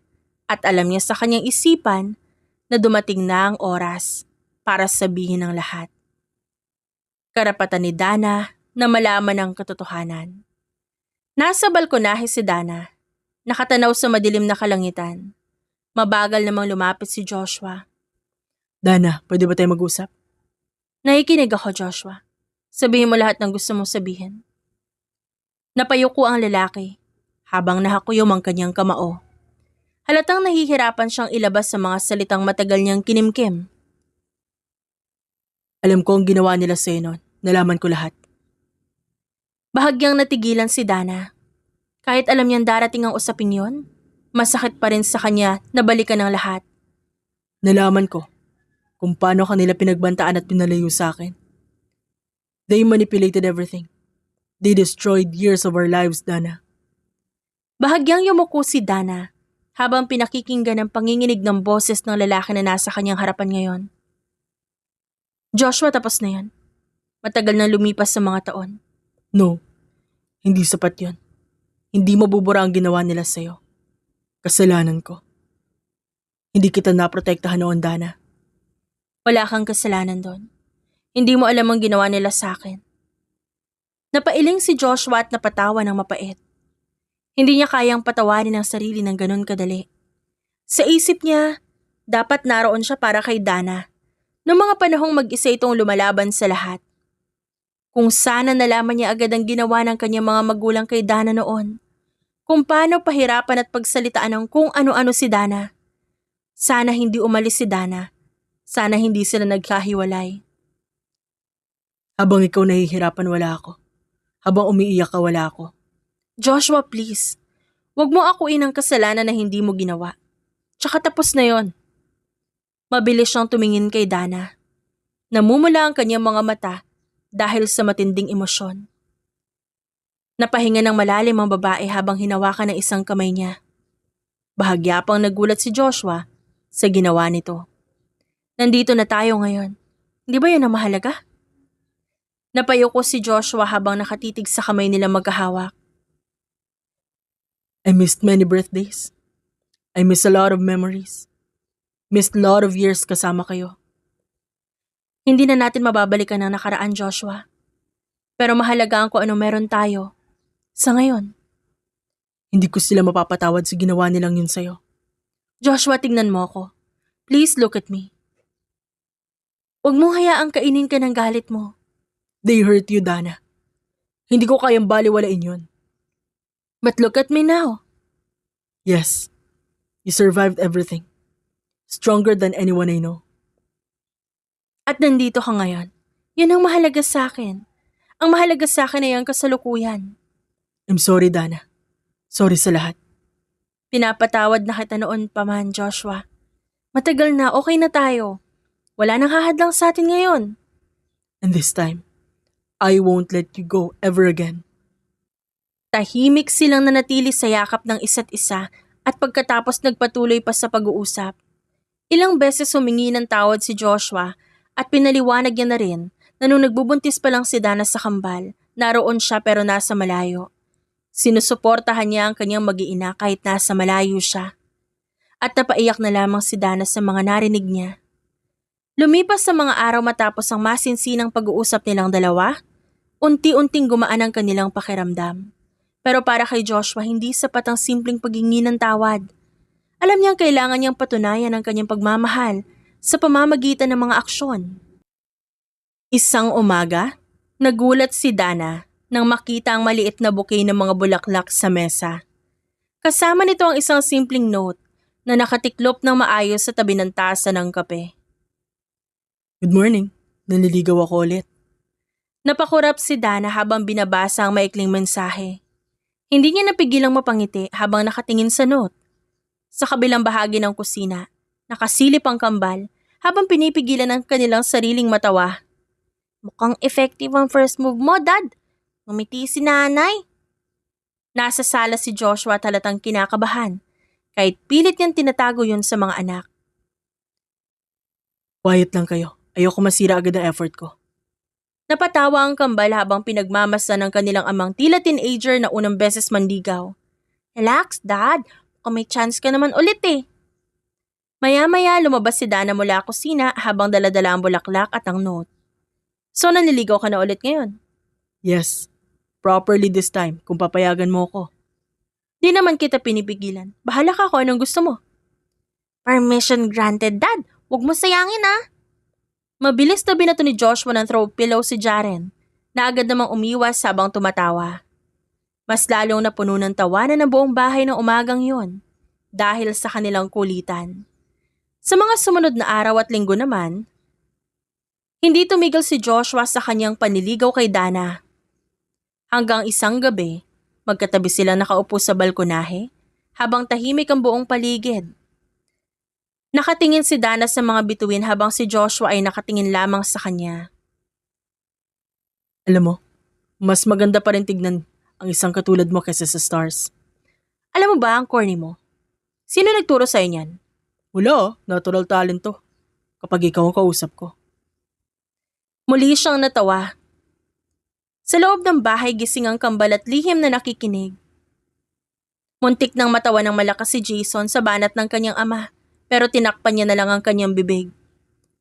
at alam niya sa kanyang isipan na dumating na ang oras para sabihin ang lahat. Karapatan ni Dana na malaman ang katotohanan. Nasa balkonahe si Dana, nakatanaw sa madilim na kalangitan. Mabagal namang lumapit si Joshua. Dana, pwede ba tayo mag-usap? Nakikinig ako, Joshua. Sabihin mo lahat ng gusto mong sabihin. Napayuko ang lalaki habang nahakuyom ang kanyang kamao. Halatang nahihirapan siyang ilabas sa mga salitang matagal niyang kinimkim. Alam ko ang ginawa nila sa'yo noon. Nalaman ko lahat. Bahagyang natigilan si Dana. Kahit alam niyang darating ang usaping yon, masakit pa rin sa kanya na balikan ang lahat. Nalaman ko kung paano kanila pinagbantaan at pinalayo sa akin. They manipulated everything. They destroyed years of our lives, Dana. Bahagyang yumuko si Dana habang pinakikinggan ang panginginig ng boses ng lalaki na nasa kanyang harapan ngayon. Joshua, tapos na yan. Matagal na lumipas sa mga taon. No, hindi sapat yon. Hindi mabubura ang ginawa nila sa'yo. Kasalanan ko. Hindi kita naprotektahan noon, Dana. Wala kang kasalanan doon. Hindi mo alam ang ginawa nila sa akin. Napailing si Joshua at napatawa ng mapait. Hindi niya kayang patawarin ang sarili ng ganun kadali. Sa isip niya, dapat naroon siya para kay Dana. Noong mga panahong mag-isa itong lumalaban sa lahat. Kung sana nalaman niya agad ang ginawa ng kanyang mga magulang kay Dana noon. Kung paano pahirapan at pagsalitaan ng kung ano-ano si Dana. Sana hindi umalis si Dana. Sana hindi sila nagkahiwalay. Habang ikaw nahihirapan, wala ako. Habang umiiyak ka, wala ako. Joshua, please. Huwag mo akuin ang kasalanan na hindi mo ginawa. Tsaka tapos na yon. Mabilis siyang tumingin kay Dana. Namumula ang kanyang mga mata dahil sa matinding emosyon. Napahinga ng malalim ang babae habang hinawakan ng isang kamay niya. Bahagya pang nagulat si Joshua sa ginawa nito. Nandito na tayo ngayon. Hindi ba yan ang mahalaga? Napayuko si Joshua habang nakatitig sa kamay nila magkahawak. I missed many birthdays. I missed a lot of memories. Missed a lot of years kasama kayo. Hindi na natin mababalikan ang nakaraan, Joshua. Pero mahalaga ang kung ano meron tayo. Sa ngayon. Hindi ko sila mapapatawad sa ginawa nilang yun sa'yo. Joshua, tingnan mo ako. Please look at me. Huwag mong hayaang kainin ka ng galit mo. They hurt you, Dana. Hindi ko kayang baliwalain yun. But look at me now. Yes, you survived everything. Stronger than anyone I know. At nandito ka ngayon. Yan ang mahalaga sa akin. Ang mahalaga sa akin ay ang kasalukuyan. I'm sorry, Dana. Sorry sa lahat. Pinapatawad na kita noon pa man, Joshua. Matagal na, okay na tayo. Wala nang hahadlang sa atin ngayon. And this time, I won't let you go ever again. Tahimik silang nanatili sa yakap ng isa't isa at pagkatapos nagpatuloy pa sa pag-uusap. Ilang beses humingi ng tawad si Joshua at pinaliwanag niya na rin na nung nagbubuntis pa lang si Dana sa kambal, naroon siya pero nasa malayo. Sinusuportahan niya ang kanyang mag-iina kahit nasa malayo siya. At napaiyak na lamang si Dana sa mga narinig niya. Lumipas sa mga araw matapos ang masinsinang pag-uusap nilang dalawa, unti-unting gumaan ang kanilang pakiramdam. Pero para kay Joshua, hindi sapat ang simpleng paghingi ng tawad. Alam niyang kailangan niyang patunayan ang kanyang pagmamahal sa pamamagitan ng mga aksyon. Isang umaga, nagulat si Dana nang makita ang maliit na bouquet ng mga bulaklak sa mesa. Kasama nito ang isang simpleng note na nakatiklop ng maayos sa tabi ng tasa ng kape. Good morning. Naliligaw ako ulit. Napakurap si Dana habang binabasa ang maikling mensahe. Hindi niya napigilang mapangiti habang nakatingin sa note. Sa kabilang bahagi ng kusina, nakasilip ang kambal habang pinipigilan ang kanilang sariling matawa. Mukhang effective ang first move mo, Dad. Ngumiti si nanay. Nasa sala si Joshua at halatang kinakabahan, kahit pilit niyang tinatago yun sa mga anak. Quiet lang kayo. Ayoko masira agad ang effort ko. Napatawa ang kambal habang pinagmamasa ng kanilang amang tila teenager na unang beses manligaw. Relax, Dad. Kung may chance ka naman ulit eh. Maya-maya lumabas si Dana mula kusina habang daladala ang bulaklak at ang note. So nanliligaw ka na ulit ngayon? Yes, properly this time kung papayagan mo ko. Di naman kita pinipigilan. Bahala ka kung anong gusto mo. Permission granted, Dad. Huwag mo sayangin ah. Mabilis na binato ni Joshua ng throw pillow si Jaren na agad namang umiwas habang tumatawa. Mas lalong napuno ng tawanan ng buong bahay ng umagang yon dahil sa kanilang kulitan. Sa mga sumunod na araw at linggo naman, hindi tumigil si Joshua sa kanyang panliligaw kay Dana. Hanggang isang gabi, magkatabi silang nakaupo sa balkonahe habang tahimik ang buong paligid. Nakatingin si Dana sa mga bituin habang si Joshua ay nakatingin lamang sa kanya. Alam mo, mas maganda pa rin tignan ang isang katulad mo kaysa sa stars. Alam mo ba ang corny mo? Sino nagturo sa'yo niyan? Wala, natural talent to. Kapag ikaw ang kausap ko. Muli siyang natawa. Sa loob ng bahay gising ang kambal at lihim na nakikinig. Muntik nang matawa ng malakas si Jason sa banat ng kanyang ama, pero tinakpan niya na lang ang kanyang bibig.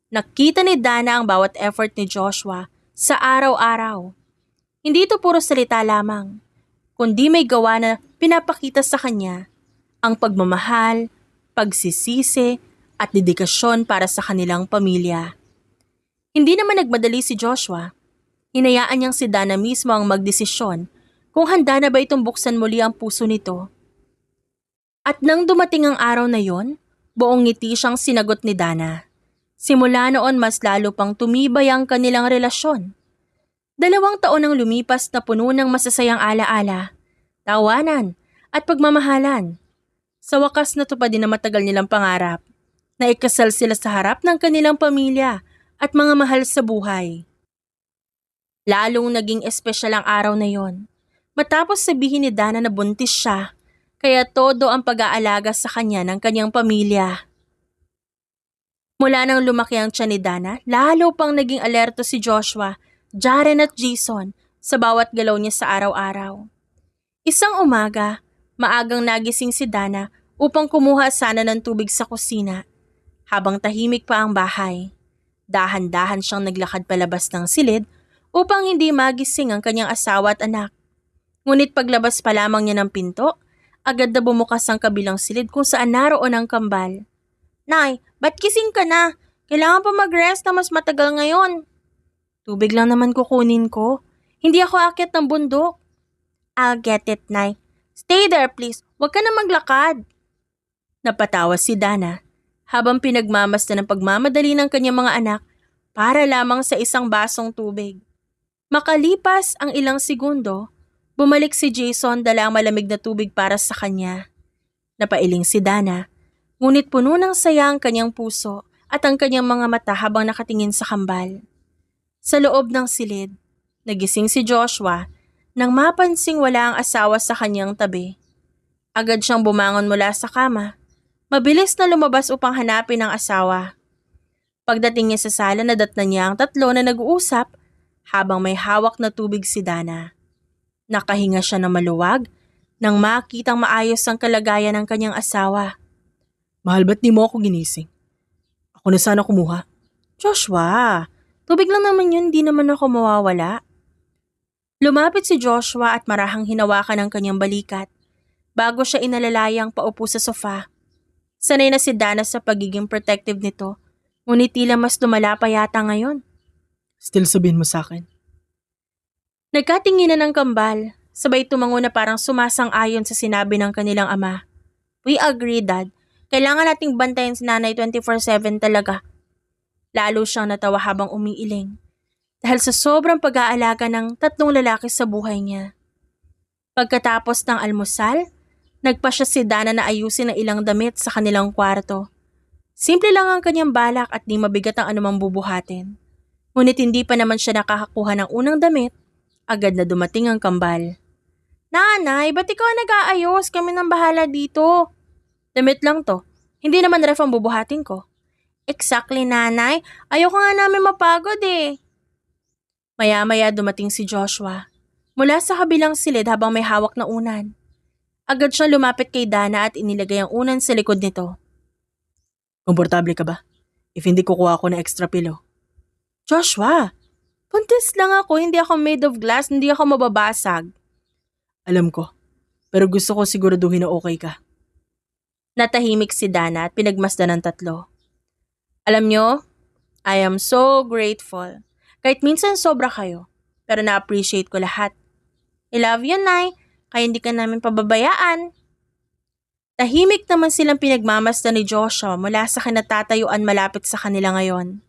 Nakita ni Dana ang bawat effort ni Joshua sa araw-araw. Hindi ito puro salita lamang, kundi may gawa na pinapakita sa kanya ang pagmamahal, pagsisisi at dedikasyon para sa kanilang pamilya. Hindi naman nagmadali si Joshua. Hinayaan niyang si Dana mismo ang magdesisyon kung handa na ba itong buksan muli ang puso nito. At nang dumating ang araw na yon, buong ngiti siyang sinagot ni Dana. Simula noon mas lalo pang tumibay ang kanilang relasyon. 2 taon ang lumipas na puno ng masasayang alaala, tawanan at pagmamahalan. Sa wakas natupad din ang matagal nilang pangarap na ikasal sila sa harap ng kanilang pamilya at mga mahal sa buhay. Lalong naging espesyal ang araw na yon. Matapos sabihin ni Dana na buntis siya, kaya todo ang pag-aalaga sa kanya ng kanyang pamilya. Mula nang lumaki ang tiyan ni Dana, lalo pang naging alerto si Joshua, Jaren at Jason sa bawat galaw niya sa araw-araw. Isang umaga, maagang nagising si Dana upang kumuha sana ng tubig sa kusina. Habang tahimik pa ang bahay, dahan-dahan siyang naglakad palabas ng silid upang hindi magising ang kanyang asawa at anak. Ngunit paglabas pa lamang niya ng pinto, agad na bumukas ang kabilang silid kung saan naroon ang kambal. Nay, ba't gising ka na? Kailangan pa mag-rest na mas matagal ngayon. Tubig lang naman kukunin ko. Hindi ako aakyat ng bundok. I'll get it, Nay. Stay there, please. Huwag ka na maglakad. Napatawa si Dana habang pinagmamasdan ng pagmamadali ng kanyang mga anak para lamang sa isang basong tubig. Makalipas ang ilang segundo, bumalik si Jason dala ang malamig na tubig para sa kanya. Napailing si Dana, ngunit puno ng saya ang kanyang puso at ang kanyang mga mata habang nakatingin sa kambal. Sa loob ng silid, nagising si Joshua nang mapansing wala ang asawa sa kanyang tabi. Agad siyang bumangon mula sa kama. Mabilis na lumabas upang hanapin ang asawa. Pagdating niya sa sala, nadatnan niya ang 3 na nag-uusap habang may hawak na tubig si Dana. Nakahinga siya ng maluwag nang makitang maayos ang kalagayan ng kanyang asawa. Mahal, ba't di mo ako ginising? Ako na sana kumuha. Joshua, tubig lang naman yun, di naman ako mawawala. Lumapit si Joshua at marahang hinawakan ang kanyang balikat bago siya inalalayang paupo sa sofa. Sanay na si Dana sa pagiging protective nito, ngunit tila mas lumala pa yata ngayon. Still sabihin mo sa akin. Nagkatinginan ng kambal, sabay tumango na parang sumasang-ayon sa sinabi ng kanilang ama. We agree, Dad. Kailangan nating bantayan si Nanay 24/7 talaga. Lalo siyang natawa habang umiiling dahil sa sobrang pag-aalaga ng 3 lalaki sa buhay niya. Pagkatapos ng almusal, nagpa siya si Dana na ayusin ang ilang damit sa kanilang kwarto. Simple lang ang kanyang balak at di mabigat ang anumang bubuhatin. Ngunit hindi pa naman siya nakakakuha ng unang damit, agad na dumating ang kambal. Nanay, ba't ikaw ang nag-aayos? Kami nang bahala dito. Damit lang to. Hindi naman ref ang bubuhatin ko. Exactly, nanay. Ayoko nga namin mapagod eh. Maya-maya dumating si Joshua. Mula sa kabilang silid habang may hawak na unan. Agad siya lumapit kay Dana at inilagay ang unan sa likod nito. Komportable ka ba? If hindi kukuha ako ng extra pillow. Joshua, buntis lang ako, hindi ako made of glass, hindi ako mababasag. Alam ko. Pero gusto ko siguraduhin na okay ka. Natahimik si Dana at pinagmasdan ng tatlo. Alam nyo, I am so grateful. Kahit minsan sobra kayo, pero na-appreciate ko lahat. I love you, Nay, kaya hindi ka namin pababayaan. Tahimik naman silang pinagmamasdan ni Joshua mula sa kinatatayuan malapit sa kanila ngayon.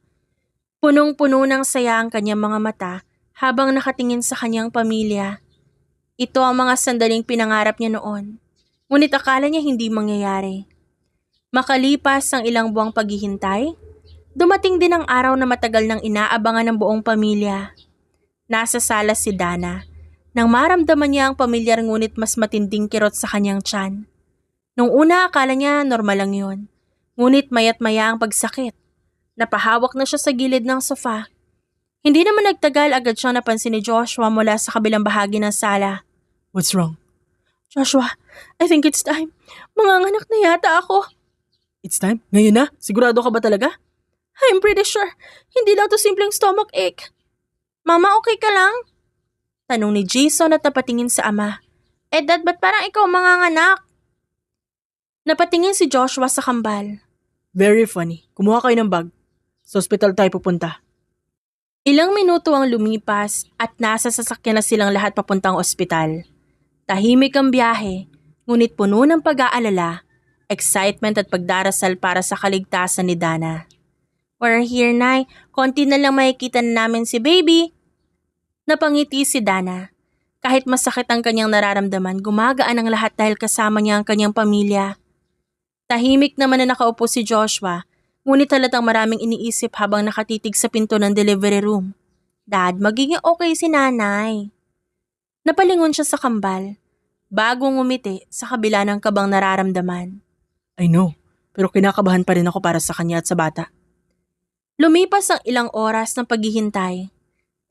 Punong-puno ng saya ang kanyang mga mata habang nakatingin sa kanyang pamilya. Ito ang mga sandaling pinangarap niya noon. Ngunit akala niya hindi mangyayari. Makalipas ang ilang buwang paghihintay, dumating din ang araw na matagal nang inaabangan ng buong pamilya. Nasa sala si Dana nang maramdaman niya ang pamilyar ngunit mas matinding kirot sa kanyang tiyan. Nung una akala niya normal lang yun. Ngunit mayat maya ang pagsakit. Napahawak na siya sa gilid ng sofa. Hindi naman nagtagal agad siyang napansin ni Joshua mula sa kabilang bahagi ng sala. What's wrong? Joshua, I think it's time. Manganganak na yata ako. It's time? Ngayon na? Sigurado ka ba talaga? I'm pretty sure. Hindi lang to simpleng stomach ache. Mama, okay ka lang? Tanong ni Jason at napatingin sa ama. Dad, ba't parang ikaw manganganak? Napatingin si Joshua sa kambal. Very funny. Kumuha kayo ng bag. Sa ospital tayo pupunta. Ilang minuto ang lumipas at nasa sasakyan na silang lahat papuntang ospital. Tahimik ang biyahe, ngunit puno ng pag-aalala, excitement at pagdarasal para sa kaligtasan ni Dana. We're here, Nay. Konti na lang makikita na namin si baby. Napangiti si Dana. Kahit masakit ang kanyang nararamdaman, gumagaan ang lahat dahil kasama niya ang kanyang pamilya. Tahimik naman na nakaupo si Joshua, ngunit halatang maraming iniisip habang nakatitig sa pinto ng delivery room. Dad, magiging okay si nanay. Napalingon siya sa kambal, bago ngumiti sa kabila ng kabang nararamdaman. I know, pero kinakabahan pa rin ako para sa kanya at sa bata. Lumipas ang ilang oras ng paghihintay.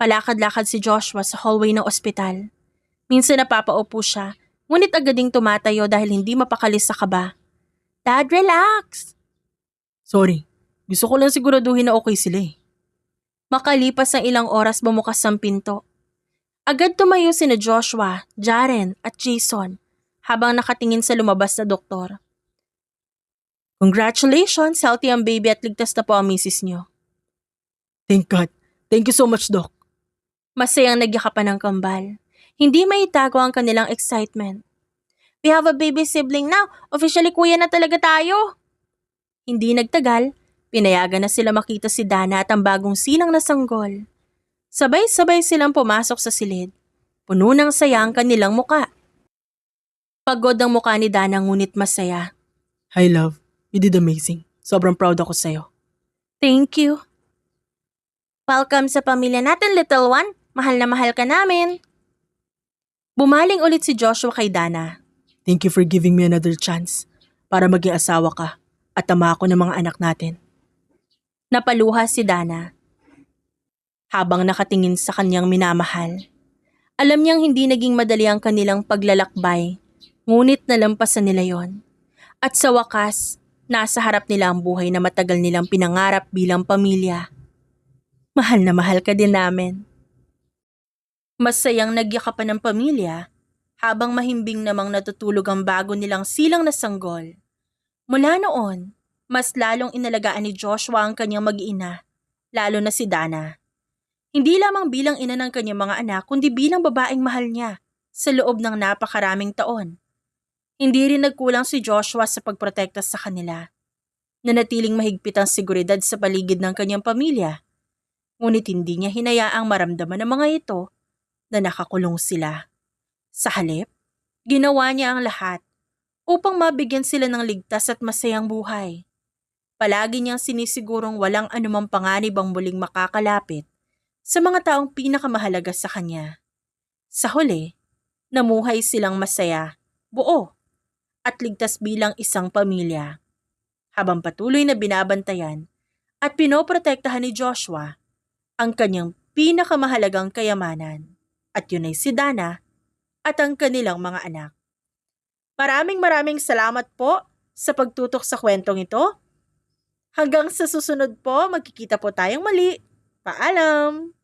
Palakad-lakad si Joshua sa hallway ng ospital. Minsan napapaupo siya, ngunit agad ding tumatayo dahil hindi mapakali sa kaba. Dad, relax! Sorry, gusto ko lang siguraduhin na okay sila eh. Makalipas ang ilang oras bumukas ang pinto. Agad tumayo sina Joshua, Jaren at Jason habang nakatingin sa lumabas na doktor. Congratulations, healthy ang baby at ligtas na po ang misis niyo. Thank God. Thank you so much, Doc. Masayang nagyakapan ng kambal. Hindi maitago ang kanilang excitement. We have a baby sibling now. Officially kuya na talaga tayo. Hindi nagtagal, pinayagan na sila makita si Dana at ang bagong silang na sanggol. Sabay-sabay silang pumasok sa silid. Puno ng saya ang kanilang muka. Pagod ang muka ni Dana ngunit masaya. Hi, love. You did amazing. Sobrang proud ako sa'yo. Thank you. Welcome sa pamilya natin, little one. Mahal na mahal ka namin. Bumaling ulit si Joshua kay Dana. Thank you for giving me another chance para maging asawa ka at ama ako ng mga anak natin. Napaluha si Dana. Habang nakatingin sa kanyang minamahal. Alam niyang hindi naging madali ang kanilang paglalakbay, ngunit nalampasan nila yon. At sa wakas, nasa harap nila ang buhay na matagal nilang pinangarap bilang pamilya. Mahal na mahal ka din namin. Masayang nagyakapan ng pamilya, habang mahimbing namang natutulog ang bago nilang silang na sanggol. Mula noon, mas lalong inalagaan ni Joshua ang kanyang mag-ina, lalo na si Dana. Hindi lamang bilang ina ng kanyang mga anak, kundi bilang babaeng mahal niya sa loob ng napakaraming taon. Hindi rin nagkulang si Joshua sa pagprotekta sa kanila. Nanatiling mahigpit ang seguridad sa paligid ng kanyang pamilya. Ngunit hindi niya hinayaang maramdaman ng mga ito na nakakulong sila. Sa halip, ginawa niya ang lahat upang mabigyan sila ng ligtas at masayang buhay. Palagi niyang sinisigurong walang anumang panganib ang muling makakalapit sa mga taong pinakamahalaga sa kanya. Sa huli, Namuhay silang masaya, buo, at ligtas bilang isang pamilya. Habang patuloy na binabantayan at pinoprotektahan ni Joshua ang kanyang pinakamahalagang kayamanan. At yun ay si Dana at ang kanilang mga anak. Maraming salamat po sa pagtutok sa kwentong ito. Hanggang sa susunod po, magkikita po tayong muli. Paalam!